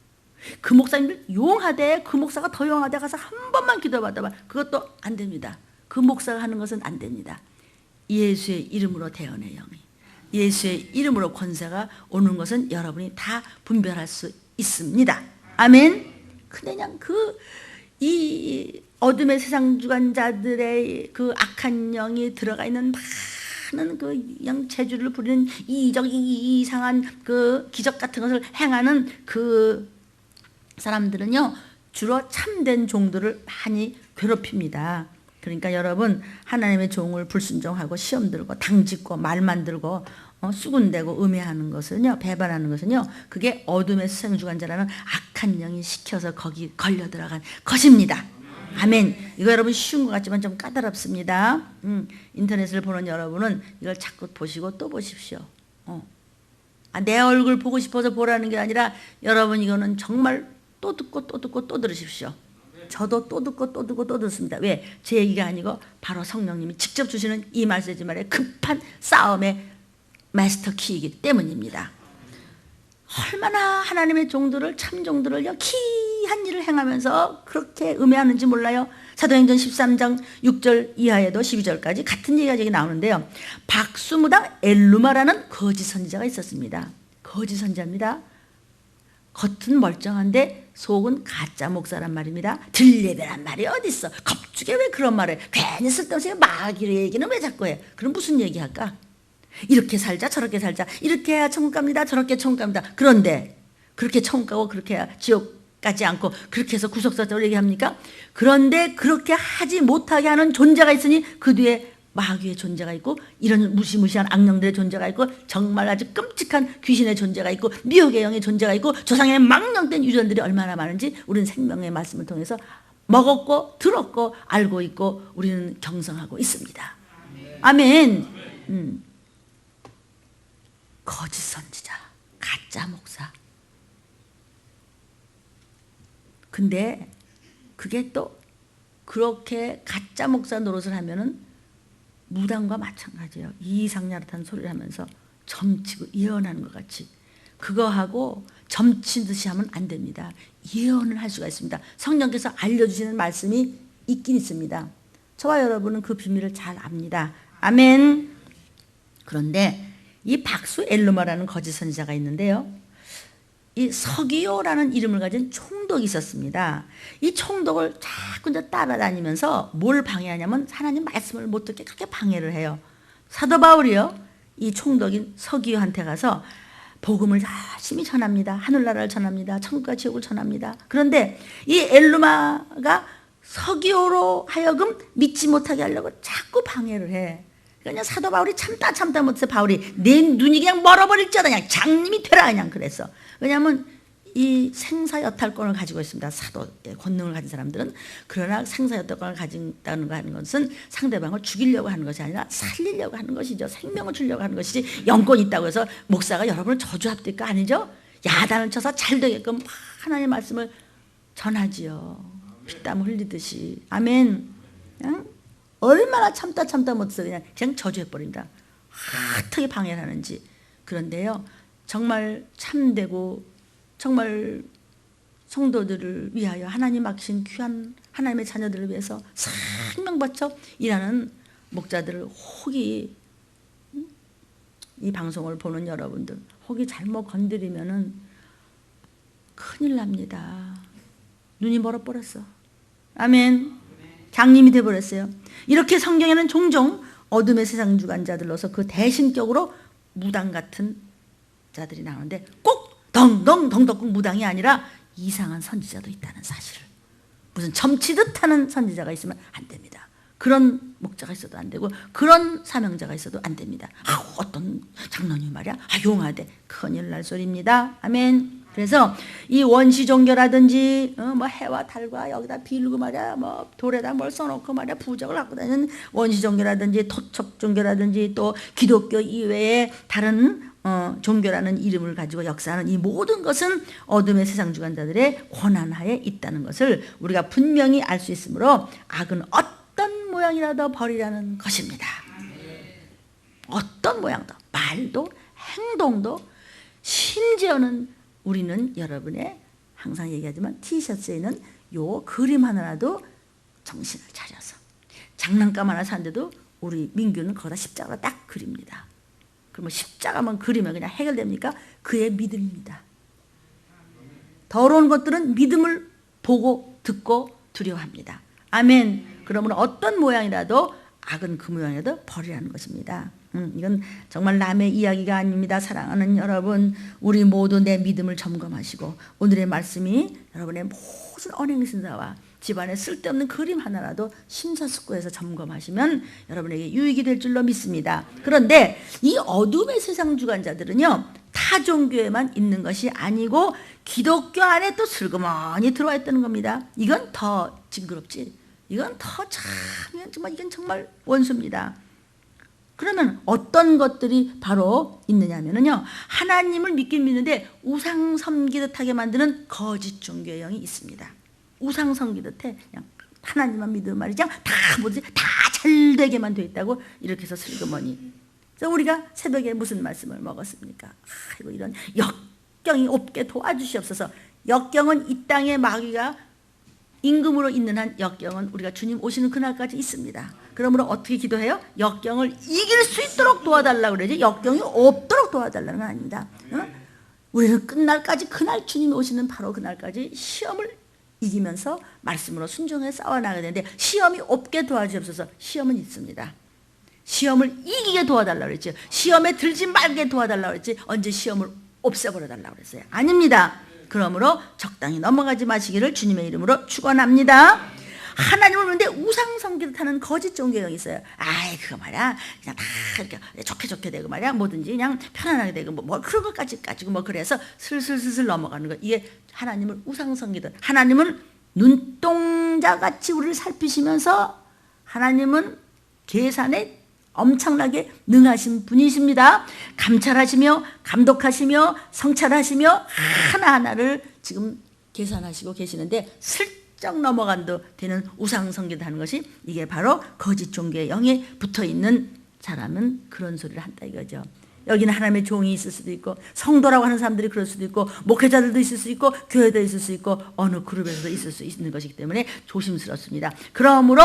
그 목사님들 용하대 그 목사가 더 용하대 가서 한 번만 기도받아봐. 그것도 안 됩니다. 그 목사가 하는 것은 안 됩니다. 예수의 이름으로 대언의 영이 예수의 이름으로 권세가 오는 것은 여러분이 다 분별할 수 있습니다. 아멘. 근데 그냥 이 어둠의 세상 주관자들의 그 악한 영이 들어가 있는 많은 그 영체주를 부리는 이상한 그 기적 같은 것을 행하는 그 사람들은요 주로 참된 종들을 많이 괴롭힙니다. 그러니까 여러분 하나님의 종을 불순종하고 시험 들고 당짓고 말만 들고 수군대고 음해하는 것은요, 배반하는 것은요, 그게 어둠의 세상주관자라는 악한 영이 시켜서 거기 걸려 들어간 것입니다. 아멘. 이거 여러분 쉬운 것 같지만 좀 까다롭습니다. 인터넷을 보는 여러분은 이걸 자꾸 보시고 또 보십시오. 내 얼굴 보고 싶어서 보라는 게 아니라 여러분 이거는 정말 또 듣고 또 들으십시오. 저도 또 듣고 듣습니다. 왜? 제 얘기가 아니고 바로 성령님이 직접 주시는 이 말씀의 급한 싸움의 마스터 키이기 때문입니다. 얼마나 하나님의 종들을 참 종들을요 기이한 일을 행하면서 그렇게 음해하는지 몰라요. 사도행전 13장 6절 이하에도 12절까지 같은 얘기가 여기 나오는데요. 박수무당 엘루마라는 거짓 선지자가 있었습니다. 거짓 선지자입니다. 겉은 멀쩡한데 속은 가짜 목사란 말입니다. 들레배란 말이 어딨어. 겁주게 왜 그런 말을 괜히 쓸데없이 마귀의 얘기는 왜 자꾸 해. 그럼 무슨 얘기할까? 이렇게 살자 저렇게 살자 이렇게 해야 천국 갑니다 저렇게 천국 갑니다. 그런데 그렇게 천국 가고 그렇게 해야 지옥 가지 않고 그렇게 해서 구속사적으로 얘기합니까? 그런데 그렇게 하지 못하게 하는 존재가 있으니 그 뒤에 마귀의 존재가 있고 이런 무시무시한 악령들의 존재가 있고 정말 아주 끔찍한 귀신의 존재가 있고 미혹의 영의 존재가 있고 조상의 망령된 유전들이 얼마나 많은지 우리는 생명의 말씀을 통해서 먹었고 들었고 알고 있고 우리는 경성하고 있습니다. 아멘. 거짓 선지자, 가짜 목사. 근데 그게 또 그렇게 가짜 목사 노릇을 하면은 무당과 마찬가지예요. 이상야릇한 소리를 하면서 점치고 예언하는 것 같이 그거하고 점치듯이 하면 안 됩니다. 예언을 할 수가 있습니다. 성령께서 알려주시는 말씀이 있긴 있습니다. 저와 여러분은 그 비밀을 잘 압니다. 아멘. 그런데 이 박수 엘루마라는 거짓 선지자가 있는데요. 이 서기요라는 이름을 가진 총독이 있었습니다. 이 총독을 자꾸 이제 따라다니면서 뭘 방해하냐면 하나님 말씀을 못 듣게 그렇게 방해를 해요. 사도 바울이요, 이 총독인 서기요한테 가서 복음을 열심히 전합니다. 하늘나라를 전합니다. 천국과 지옥을 전합니다. 그런데 이 엘루마가 서기요로 하여금 믿지 못하게 하려고 자꾸 방해를 해. 그냥 사도 바울이 참다 못해서 바울이 내 눈이 그냥 멀어버릴지어다 그냥 장님이 되라 그냥 그랬어. 왜냐하면 이 생사여탈권을 가지고 있습니다. 사도의 권능을 가진 사람들은. 그러나 생사여탈권을 가진다는 거 하는 것은 상대방을 죽이려고 하는 것이 아니라 살리려고 하는 것이죠. 생명을 주려고 하는 것이지, 영권이 있다고 해서 목사가 여러분을 저주합니까? 아니죠. 야단을 쳐서 잘 되게끔 하나님의 말씀을 전하지요. 피땀 흘리듯이. 아멘. 그냥 얼마나 참다 못해서 그냥 저주해버립니다. 어떻게 방해를 하는지. 그런데요, 정말 참되고 정말 성도들을 위하여 하나님 맡기신 귀한 하나님의 자녀들을 위해서 생명 바쳐 일하는 목자들을 혹이, 이 방송을 보는 여러분들 혹이 잘못 건드리면은 큰일 납니다. 눈이 멀어버렸어. 아멘. 장님이 돼버렸어요. 이렇게 성경에는 종종 어둠의 세상 주관자들로서 그 대신격으로 무당 같은 자들이 나오는데, 꼭 덩덕국 무당이 아니라 이상한 선지자도 있다는 사실을, 무슨 점치듯 하는 선지자가 있으면 안 됩니다. 그런 목자가 있어도 안 되고 그런 사명자가 있어도 안 됩니다. 어떤 장로님 말이야, 용하대, 큰일 날 소리입니다. 아멘. 그래서 이 원시 종교라든지 뭐 해와 달과 여기다 빌고 말이야, 뭐 돌에다 뭘 써놓고 말이야 부적을 갖고 다니는 원시 종교라든지 토척 종교라든지 또 기독교 이외에 다른 종교라는 이름을 가지고 역사하는 이 모든 것은 어둠의 세상 주관자들의 권한하에 있다는 것을 우리가 분명히 알 수 있으므로 악은 어떤 모양이라도 버리라는 것입니다. 어떤 모양도, 말도, 행동도, 심지어는 우리는 여러분의 항상 얘기하지만 티셔츠에 있는 요 그림 하나라도 정신을 차려서, 장난감 하나 샀는데도 우리 민규는 거기다 십자가로 딱 그립니다. 그러면 십자가만 그리면 그냥 해결됩니까? 그의 믿음입니다. 더러운 것들은 믿음을 보고 듣고 두려워합니다. 아멘. 그러면 어떤 모양이라도, 악은 그 모양이라도 버리라는 것입니다. 이건 정말 남의 이야기가 아닙니다. 사랑하는 여러분, 우리 모두 내 믿음을 점검하시고 오늘의 말씀이 여러분의 모든 언행신사와 집안에 쓸데없는 그림 하나라도 심사숙고해서 점검하시면 여러분에게 유익이 될 줄로 믿습니다. 그런데 이 어둠의 세상 주관자들은요, 타 종교에만 있는 것이 아니고 기독교 안에 또 슬그머니 들어와 있다는 겁니다. 이건 더 징그럽지. 이건 이건 정말 원수입니다. 그러면 어떤 것들이 바로 있느냐면요, 하나님을 믿긴 믿는데 우상 섬기듯 하게 만드는 거짓 종교의 영이 있습니다. 우상 섬기듯 해. 그냥 하나님만 믿으면 말이죠, 다 잘 되게만 돼 있다고 이렇게 해서 슬그머니. 그래서 우리가 새벽에 무슨 말씀을 먹었습니까? 아이고, 이런 역경이 없게 도와주시옵소서. 역경은 이 땅에 마귀가 임금으로 있는 한 역경은 우리가 주님 오시는 그날까지 있습니다. 그러므로 어떻게 기도해요? 역경을 이길 수 있도록 도와달라고 그러지, 역경이 없도록 도와달라는 건 아닙니다. 우리는 끝날까지, 그날 주님이 오시는 바로 그날까지 시험을 이기면서 말씀으로 순종해 싸워나가야 되는데, 시험이 없게 도와주옵소서. 시험은 있습니다. 시험을 이기게 도와달라고 그랬지, 시험에 들지 말게 도와달라고 그랬지, 언제 시험을 없애버려달라고 그랬어요? 아닙니다. 그러므로 적당히 넘어가지 마시기를 주님의 이름으로 축원합니다. 하나님을 믿는데 우상 섬기듯 하는 거짓 종교형이 있어요. 아이, 그거 말이야, 그냥 다 이렇게 좋게 되고 말이야, 뭐든지 그냥 편안하게 되고 뭐 그런 것까지 가지고 뭐 그래서 슬슬 넘어가는 거. 이게 하나님을 우상 섬기듯. 하나님은 눈동자같이 우리를 살피시면서, 하나님은 계산에 엄청나게 능하신 분이십니다. 감찰하시며 감독하시며 성찰하시며 하나하나를 지금 계산하시고 계시는데, 슬쩍 넘어간도 되는 우상 섬기다는 것이, 이게 바로 거짓 종교의 영에 붙어있는 사람은 그런 소리를 한다 이거죠. 여기는 하나님의 종이 있을 수도 있고 성도라고 하는 사람들이 그럴 수도 있고 목회자들도 있을 수 있고 교회도 있을 수 있고 어느 그룹에서도 있을 수 있는 것이기 때문에 조심스럽습니다. 그러므로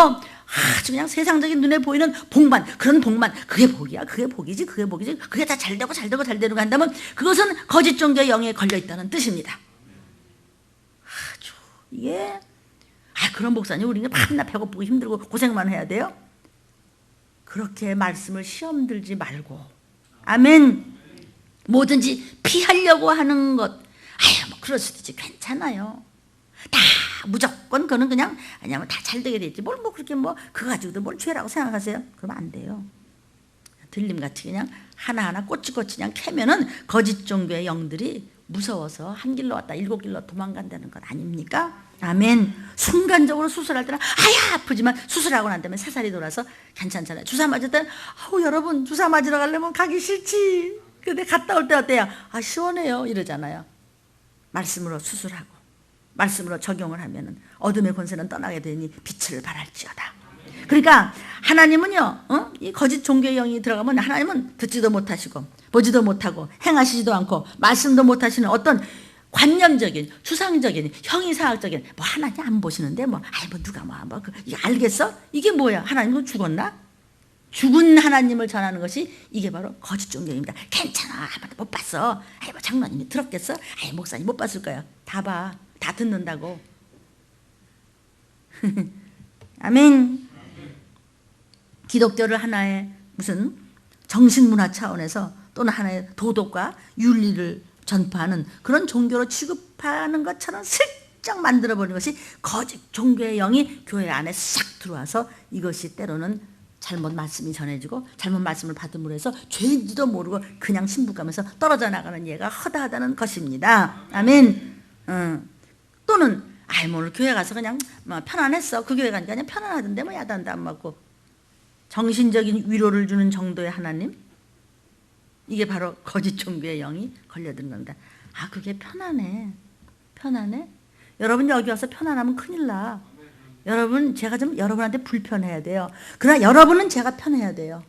아주 그냥 세상적인 눈에 보이는 복만, 그런 복만, 그게 복이야, 그게 복이지, 그게 복이지, 그게 다 잘되고 잘되고 잘되고 한다면 그것은 거짓 종교의 영에 걸려있다는 뜻입니다. 아주 이게 그런 목사님 우리는 밤낮 배고프고 힘들고 고생만 해야 돼요? 그렇게 말씀을 시험 들지 말고, 아멘. 뭐든지 피하려고 하는 것, 뭐 그럴 수도 있지, 괜찮아요. 다 무조건 그거는 그냥 아니면 다 잘 되게 되지, 뭘 뭐 그렇게 뭐 그거 가지고도 뭘 죄라고 생각하세요? 그러면 안 돼요. 들림같이 그냥 하나하나 꼬치꼬치 그냥 캐면은 거짓 종교의 영들이 무서워서 한 길로 왔다 7길로 도망간다는 것 아닙니까? 아멘. 순간적으로 수술할 때는 아프지만 수술하고 난 다음에 새살이 돌아서 괜찮잖아요. 주사 맞을 때는 여러분 주사 맞으러 가려면 가기 싫지. 근데 갔다 올 때 어때요? 시원해요 이러잖아요. 말씀으로 수술하고 말씀으로 적용을 하면은 어둠의 권세는 떠나게 되니 빛을 발할지어다. 그러니까 하나님은요, 이 거짓 종교의 영이 들어가면 하나님은 듣지도 못하시고 보지도 못하고 행하시지도 않고 말씀도 못하시는 어떤 관념적인, 추상적인, 형이상학적인 뭐 하나님 안 보시는데 뭐 누가 이게 알겠어? 이게 뭐야? 하나님은 죽었나? 죽은 하나님을 전하는 것이 이게 바로 거짓 종교입니다. 괜찮아, 못 봤어. 뭐 장로님이 들었겠어? 목사님 못 봤을 거야. 다 봐, 다 듣는다고. 아멘. 기독교를 하나의 무슨 정신문화 차원에서 또는 하나의 도덕과 윤리를 전파하는 그런 종교로 취급하는 것처럼 슬쩍 만들어버리는 것이 거짓 종교의 영이 교회 안에 싹 들어와서 이것이 때로는 잘못 말씀이 전해지고 잘못 말씀을 받음으로 해서 죄인지도 모르고 그냥 신부가면서 떨어져 나가는 예가 허다하다는 것입니다. 아멘. 또는 오늘 교회 가서 그냥 편안했어. 그 교회 가니까 그냥 편안하던데 야단도 안 맞고 정신적인 위로를 주는 정도의 하나님, 이게 바로 거짓 종교의 영이 걸려드는 겁니다. 그게 편안해. 여러분 여기 와서 편안하면 큰일 나. 여러분 제가 좀 여러분한테 불편해야 돼요. 그러나 여러분은 제가 편해야 돼요.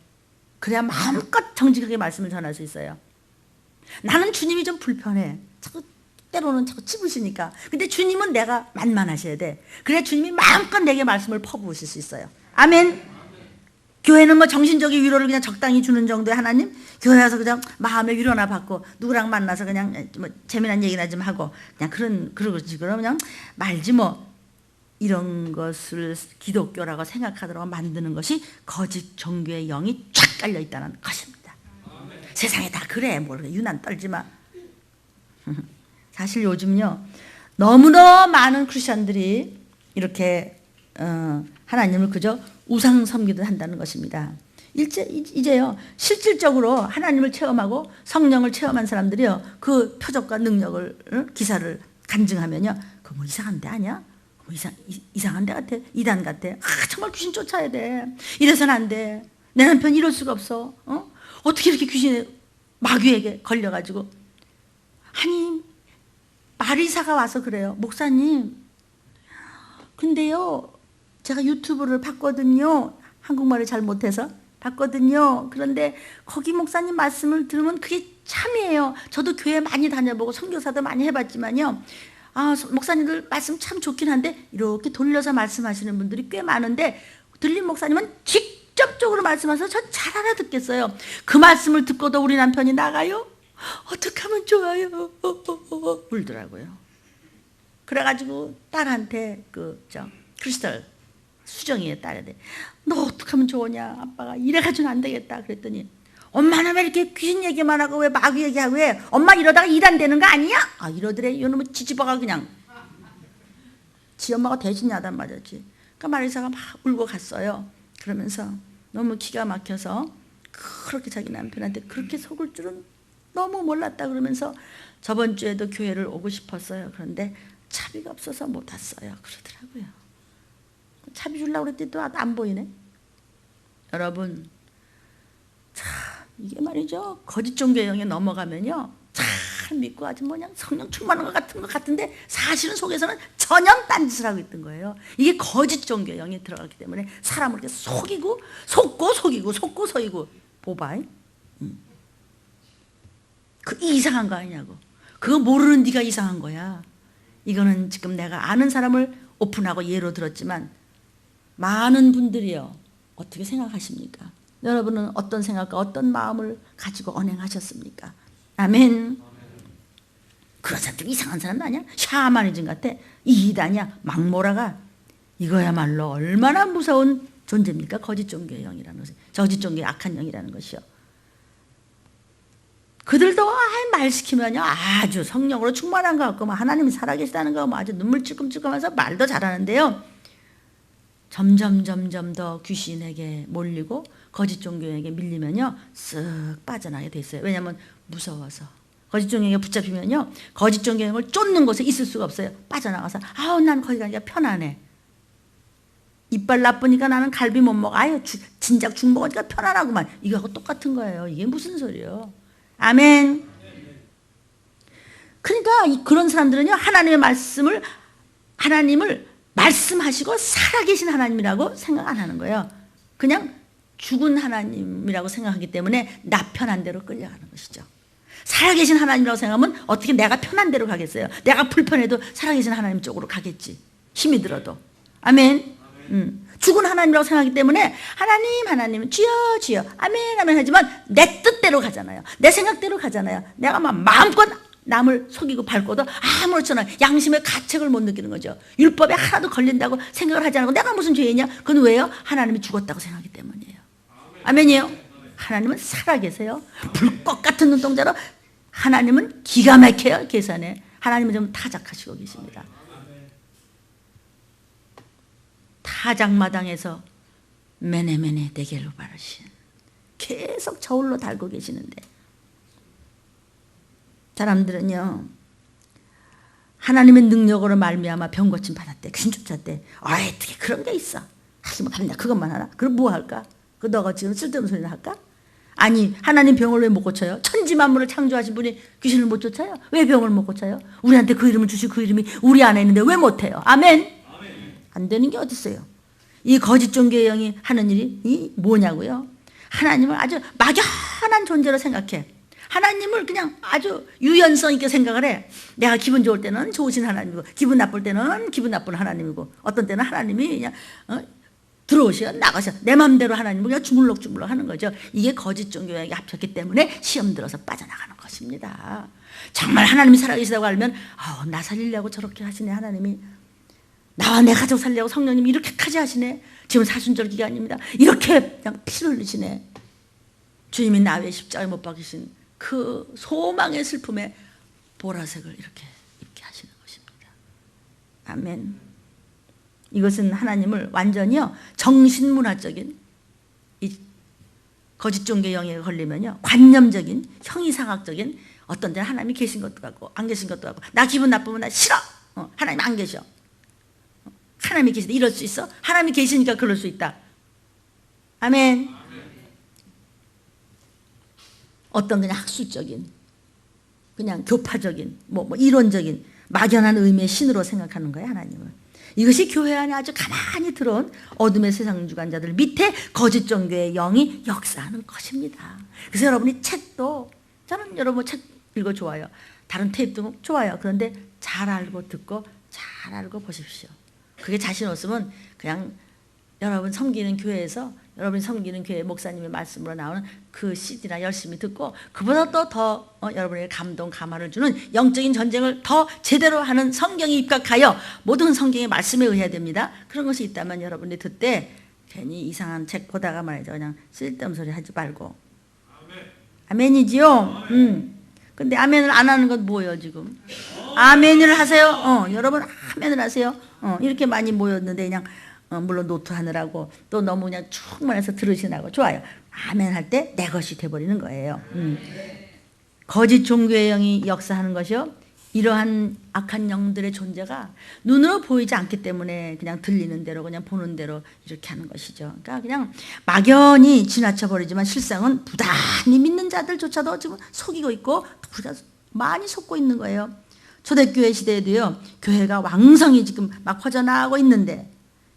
그래야 마음껏 정직하게 말씀을 전할 수 있어요. 나는 주님이 좀 불편해. 때로는 자꾸 찝으시니까. 근데 주님은 내가 만만하셔야 돼. 그래야 주님이 마음껏 내게 말씀을 퍼부으실 수 있어요. 아멘. 교회는 뭐 정신적인 위로를 그냥 적당히 주는 정도의 하나님, 교회 와서 그냥 마음의 위로나 받고 누구랑 만나서 그냥 뭐 재미난 얘기나 좀 하고 그냥 그러지. 그럼 그냥 말지 뭐. 이런 것을 기독교라고 생각하도록 만드는 것이 거짓 종교의 영이 쫙 깔려 있다는 것입니다. 세상에 다 그래. 뭘 유난 떨지 마. 사실 요즘요 너무나 많은 크리스천들이 이렇게 하나님을 그저 우상 섬기듯 한다는 것입니다. 이제요 실질적으로 하나님을 체험하고 성령을 체험한 사람들이요 그 표적과 능력을 기사를 간증하면요 그거 뭐 이상한 데 아니야? 뭐 이상한 데 같아. 이단 같아. 정말 귀신 쫓아야 돼. 이래서는 안 돼. 내 남편 이럴 수가 없어. 어떻게 이렇게 귀신에 마귀에게 걸려가지고. 아니 마리사가 와서 그래요. 목사님 근데요 제가 유튜브를 봤거든요. 한국말을 잘 못해서 봤거든요. 그런데 거기 목사님 말씀을 들으면 그게 참이에요. 저도 교회 많이 다녀보고 선교사도 많이 해봤지만요 목사님들 말씀 참 좋긴 한데 이렇게 돌려서 말씀하시는 분들이 꽤 많은데 들린 목사님은 직접적으로 말씀하셔서 전 잘 알아듣겠어요. 그 말씀을 듣고도 우리 남편이 나가요? 어떻게 하면 좋아요? 울더라고요. 그래가지고 딸한테 크리스탈 수정이의 딸한테 너 어떻게 하면 좋으냐? 아빠가 이래가지고는 안 되겠다 그랬더니 엄마는 왜 이렇게 귀신 얘기만 하고 왜 마귀 얘기하고 왜 엄마 이러다가 일 안 되는 거 아니야? 이러더래. 이놈은 지지버가 그냥 지 엄마가 대신 야단 맞았지. 그러니까 마리사가 막 울고 갔어요. 그러면서 너무 기가 막혀서 그렇게 자기 남편한테 그렇게 속을 줄은 너무 몰랐다 그러면서 저번 주에도 교회를 오고 싶었어요. 그런데 차비가 없어서 못 왔어요 그러더라고요. 차비 주려고 그랬더니 또 안 보이네. 여러분 참 이게 말이죠 거짓 종교의 영에 넘어가면요 잘 믿고 아주 그냥 성령 충만한 것 같은데 사실은 속에서는 전혀 딴짓을 하고 있던 거예요. 이게 거짓 종교의 영이 들어갔기 때문에 사람을 이렇게 속이고 속고 보바이. 그 이상한 거 아니냐고. 그거 모르는 네가 이상한 거야. 이거는 지금 내가 아는 사람을 오픈하고 예로 들었지만 많은 분들이요, 어떻게 생각하십니까? 여러분은 어떤 생각과 어떤 마음을 가지고 언행하셨습니까? 아멘. 그런 사람들 이상한 사람 아니야? 샤머니즘 같아. 이단이야. 막모라가. 이거야말로 얼마나 무서운 존재입니까? 거짓 종교의 영이라는 것이. 거짓 종교의 악한 영이라는 것이요. 그들도 말 시키면요 아주 성령으로 충만한 것 같고 하나님이 살아계시다는 거 아주 눈물 찔끔찔끔하면서 말도 잘하는데요. 점점 더 귀신에게 몰리고 거짓 종교에게 밀리면요 쓱 빠져나게 돼 있어요. 왜냐하면 무서워서. 거짓 종교에 붙잡히면요 거짓 종교를 쫓는 곳에 있을 수가 없어요. 빠져나가서 아우 난 거기 가니까 편안해. 이빨 나쁘니까 나는 갈비 못 먹어. 아유 진작 죽 먹으니까 편안하구만. 이거하고 똑같은 거예요. 이게 무슨 소리예요. 아멘. 그러니까 그런 사람들은요 하나님을 말씀하시고 살아계신 하나님이라고 생각 안 하는 거예요. 그냥 죽은 하나님이라고 생각하기 때문에 나 편한 대로 끌려가는 것이죠. 살아계신 하나님이라고 생각하면 어떻게 내가 편한 대로 가겠어요. 내가 불편해도 살아계신 하나님 쪽으로 가겠지. 힘이 들어도. 아멘. 죽은 하나님이라고 생각하기 때문에 하나님 주여 아멘 하지만 내 뜻대로 가잖아요. 내 생각대로 가잖아요. 내가 막 마음껏 남을 속이고 밟고도 아무렇잖아. 양심의 가책을 못 느끼는 거죠. 율법에 하나도 걸린다고 생각을 하지 않고 내가 무슨 죄이냐? 그건 왜요? 하나님이 죽었다고 생각하기 때문이에요. 아멘이에요. 하나님은 살아계세요. 불꽃 같은 눈동자로 하나님은 기가 막혀요. 계산에. 하나님은 좀 타작하시고 계십니다. 타작마당에서 메네메네 대게로 바르신 계속 저울로 달고 계시는데 사람들은요 하나님의 능력으로 말미암아 병 고침 받았대. 귀신 쫓았대. 어떻게 그런 게 있어. 하기만 합니다. 그것만 하나? 그럼 뭐 할까? 그 너가 지금 쓸데없는 소리나 할까? 아니 하나님 병을 왜 못 고쳐요? 천지만물을 창조하신 분이 귀신을 못 쫓아요? 왜 병을 못 고쳐요? 우리한테 그 이름을 주시고 그 이름이 우리 안에 있는데 왜 못해요? 아멘. 안 되는 게 어디 있어요? 이 거짓 종교의 영이 하는 일이 뭐냐고요? 하나님을 아주 막연한 존재로 생각해. 하나님을 그냥 아주 유연성 있게 생각을 해. 내가 기분 좋을 때는 좋으신 하나님이고 기분 나쁠 때는 기분 나쁜 하나님이고 어떤 때는 하나님이 그냥 들어오셔 나가셔 내 마음대로 하나님을 그냥 주물럭주물럭 하는 거죠. 이게 거짓 종교에 합쳤기 때문에 시험 들어서 빠져나가는 것입니다. 정말 하나님이 살아계시다고 알면 나 살리려고 저렇게 하시네. 하나님이 나와 내 가족 살려고 성령님이 이렇게까지 하시네. 지금 사순절 기간입니다. 이렇게 그냥 피를 흘리시네. 주님이 나 위해 십자가에 못 박히신 그 소망의 슬픔에 보라색을 이렇게 입게 하시는 것입니다. 아멘. 이것은 하나님을 완전히요 정신문화적인 이 거짓 종교의 영에 걸리면요 관념적인 형이상학적인 어떤 데는 하나님이 계신 것도 같고 안 계신 것도 같고 나 기분 나쁘면 나 싫어. 하나님 안 계셔. 하나님이 계시다 이럴 수 있어? 하나님이 계시니까 그럴 수 있다. 아멘. 어떤 그냥 학술적인 그냥 교파적인 뭐 이론적인 막연한 의미의 신으로 생각하는 거예요. 하나님을. 이것이 교회 안에 아주 가만히 들어온 어둠의 세상 주관자들 밑에 거짓 종교의 영이 역사하는 것입니다. 그래서 여러분이 책도 저는 여러분 책 읽어 좋아요. 다른 테이프도 좋아요. 그런데 잘 알고 듣고 잘 알고 보십시오. 그게 자신 없으면 그냥 여러분 섬기는 교회에서 여러분이 섬기는 교회 목사님의 말씀으로 나오는 그 CD나 열심히 듣고 그보다 또 더 여러분에게 감동, 감화를 주는 영적인 전쟁을 더 제대로 하는 성경에 입각하여 모든 성경의 말씀에 의해야 됩니다. 그런 것이 있다면 여러분이 듣되 괜히 이상한 책 보다가 말이죠. 그냥 쓸데없는 소리 하지 말고. 아멘이지요? 근데 아멘을 안 하는 건 뭐예요 지금? 아멘을 하세요. 여러분 아멘을 하세요. 이렇게 많이 모였는데 그냥 물론 노트 하느라고 또 너무 그냥 충만해서 들으시라고 좋아요. 아멘 할 때 내 것이 돼버리는 거예요. 거짓 종교의 영이 역사하는 것이요. 이러한 악한 영들의 존재가 눈으로 보이지 않기 때문에 그냥 들리는 대로 그냥 보는 대로 이렇게 하는 것이죠. 그러니까 그냥 막연히 지나쳐 버리지만 실상은 부단히 믿는 자들조차도 지금 속이고 있고 우리가 많이 속고 있는 거예요. 초대교회 시대에도요. 교회가 왕성히 지금 막 퍼져나가고 있는데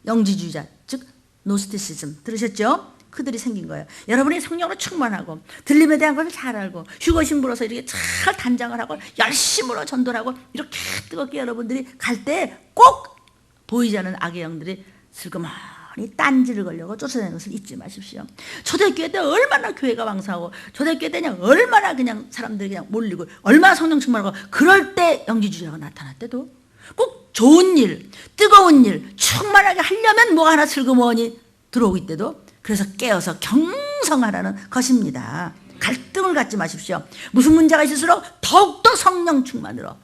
영지주의자 즉 노스티시즘 들으셨죠? 그들이 생긴 거예요. 여러분이 성령으로 충만하고 들림에 대한 것을 잘 알고 휴거심 불어서 이렇게 잘 단장을 하고 열심으로 전도를 하고 이렇게 뜨겁게 여러분들이 갈 때 꼭 보이지 않는 악의 영들이 슬그머니 딴지를 걸려고 쫓아내는 것을 잊지 마십시오. 초대교회 때 얼마나 교회가 왕성하고 초대교회 때 그냥 얼마나 그냥 사람들이 그냥 몰리고 얼마나 성령 충만하고 그럴 때 영지주의자가 나타날 때도 꼭 좋은 일, 뜨거운 일, 충만하게 하려면 뭐가 하나 슬그머니 들어오기 때도 그래서 깨어서 경성하라는 것입니다. 갈등을 갖지 마십시오. 무슨 문제가 있을수록 더욱더 성령 충만으로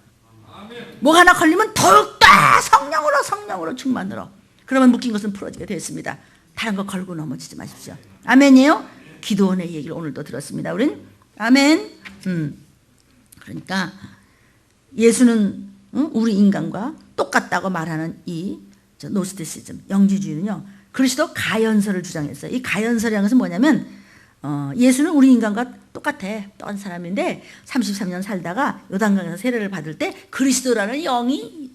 뭐 하나 걸리면 더욱더 성령으로 충만으로 그러면 묶인 것은 풀어지게 되었습니다. 다른 거 걸고 넘어지지 마십시오. 아멘이에요? 기도원의 얘기를 오늘도 들었습니다. 우린 아멘. 그러니까 예수는 우리 인간과 똑같다고 말하는 이 노스티시즘, 영지주의는요, 그리스도 가연설을 주장했어요. 이 가연설이라는 것은 뭐냐면 예수는 우리 인간과 똑같은 사람인데 33년 살다가 요단강에서 세례를 받을 때 그리스도라는 영이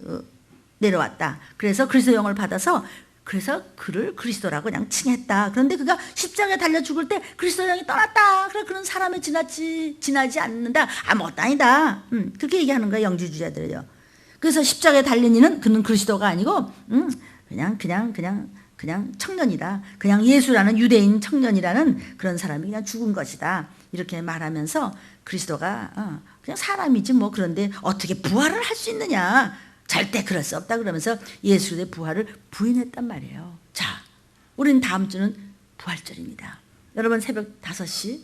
내려왔다. 그래서 그리스도 영을 받아서 그래서 그를 그리스도라고 그냥 칭했다. 그런데 그가 십자가에 달려 죽을 때 그리스도 영이 떠났다. 그래 그런 사람이 지나지 않는다. 아무것도 아니다. 그렇게 얘기하는 거예요, 영지주의자들이요. 그래서 십자가에 달린 이는 그는 그리스도가 아니고 그냥 청년이다. 그냥 예수라는 유대인 청년이라는 그런 사람이 그냥 죽은 것이다. 이렇게 말하면서 그리스도가 그냥 사람이지 뭐 그런데 어떻게 부활을 할 수 있느냐. 절대 그럴 수 없다 그러면서 예수의 부활을 부인했단 말이에요. 자, 우리는 다음 주는 부활절입니다. 여러분 새벽 5시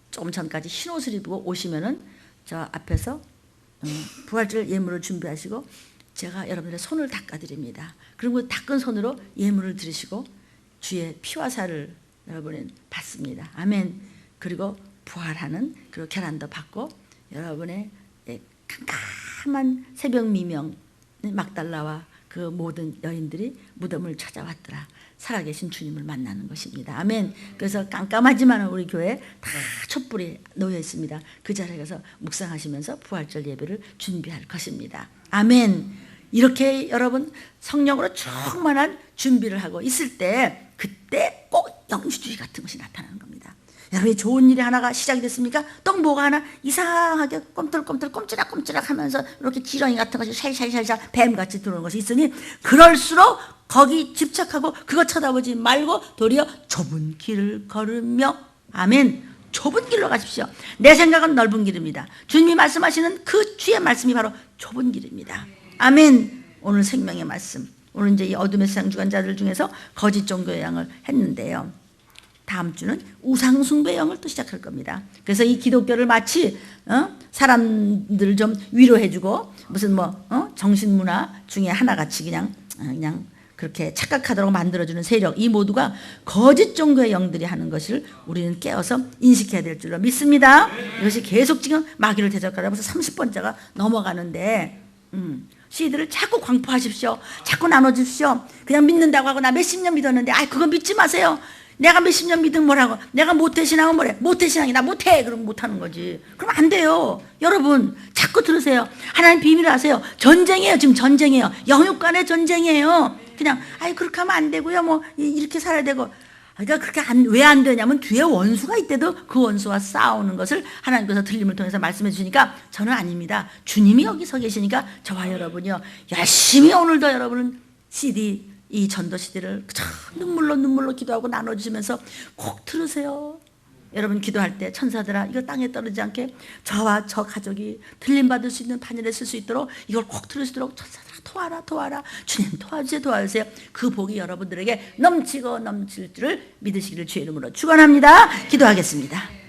조금 전까지 흰 옷을 입고 오시면은 저 앞에서 부활절 예물을 준비하시고 제가 여러분들의 손을 닦아드립니다. 그리고 닦은 손으로 예물을 드리시고 주의 피와 살을 여러분은 받습니다. 아멘. 그리고 부활하는 그리고 계란도 받고 여러분의 캄캄한 새벽 미명 막달라와 그 모든 여인들이 무덤을 찾아왔더라. 살아계신 주님을 만나는 것입니다. 아멘. 그래서 깜깜하지만 우리 교회에 다 촛불이 놓여 있습니다. 그 자리에 가서 묵상하시면서 부활절 예배를 준비할 것입니다. 아멘. 이렇게 여러분 성령으로 충만한 준비를 하고 있을 때 그때 꼭 영주주의 같은 것이 나타나는 겁니다. 여러분이 좋은 일이 하나가 시작이 됐습니까? 또 뭐가 하나 이상하게 꼼틀꼼틀 꼼지락꼼지락 하면서 이렇게 지렁이 같은 것이 샬샬샬샬 뱀같이 들어오는 것이 있으니 그럴수록 거기 집착하고 그거 쳐다보지 말고 도리어 좁은 길을 걸으며 아멘. 좁은 길로 가십시오. 내 생각은 넓은 길입니다. 주님이 말씀하시는 그 주의 말씀이 바로 좁은 길입니다. 아멘. 오늘 생명의 말씀. 오늘 이제 이 어둠의 세상 주관자들 중에서 거짓 종교의 양을 했는데요. 다음 주는 우상 숭배 영을 또 시작할 겁니다. 그래서 이 기독교를 마치 사람들을 좀 위로해주고 무슨 정신 문화 중에 하나같이 그냥 그렇게 착각하도록 만들어주는 세력, 이 모두가 거짓 종교의 영들이 하는 것을 우리는 깨어서 인식해야 될 줄로 믿습니다. 이것이 계속 지금 마귀를 대적하다 벌써 30번째가 넘어가는데 CD를 자꾸 광포하십시오. 자꾸 나눠주십시오. 그냥 믿는다고 하고 나 몇십 년 믿었는데 그거 믿지 마세요. 내가 몇십 년 믿은 뭐라고. 내가 모태신앙은 뭐래. 모태신앙이 나 못해. 그럼 못하는 거지. 그럼 안 돼요. 여러분 자꾸 들으세요. 하나님 비밀을 아세요. 전쟁이에요. 지금 전쟁이에요. 영육 간의 전쟁이에요. 그냥 그렇게 하면 안 되고요. 뭐 이렇게 살아야 되고. 그러니까 그렇게 왜 안 되냐면 뒤에 원수가 있대도 그 원수와 싸우는 것을 하나님께서 들림을 통해서 말씀해 주시니까 저는 아닙니다. 주님이 여기 서 계시니까 저와 여러분이요. 열심히 오늘도 여러분은 CD 이 전도 CD를 눈물로 기도하고 나눠주시면서 꼭 들으세요. 여러분 기도할 때 천사들아 이거 땅에 떨어지지 않게 저와 저 가족이 들림받을 수 있는 판일에 쓸 수 있도록 이걸 꼭 들을 수 있도록 천사들아 도와라 주님 도와주세요. 그 복이 여러분들에게 넘치고 넘칠 줄을 믿으시기를 주의 이름으로 축원합니다. 기도하겠습니다.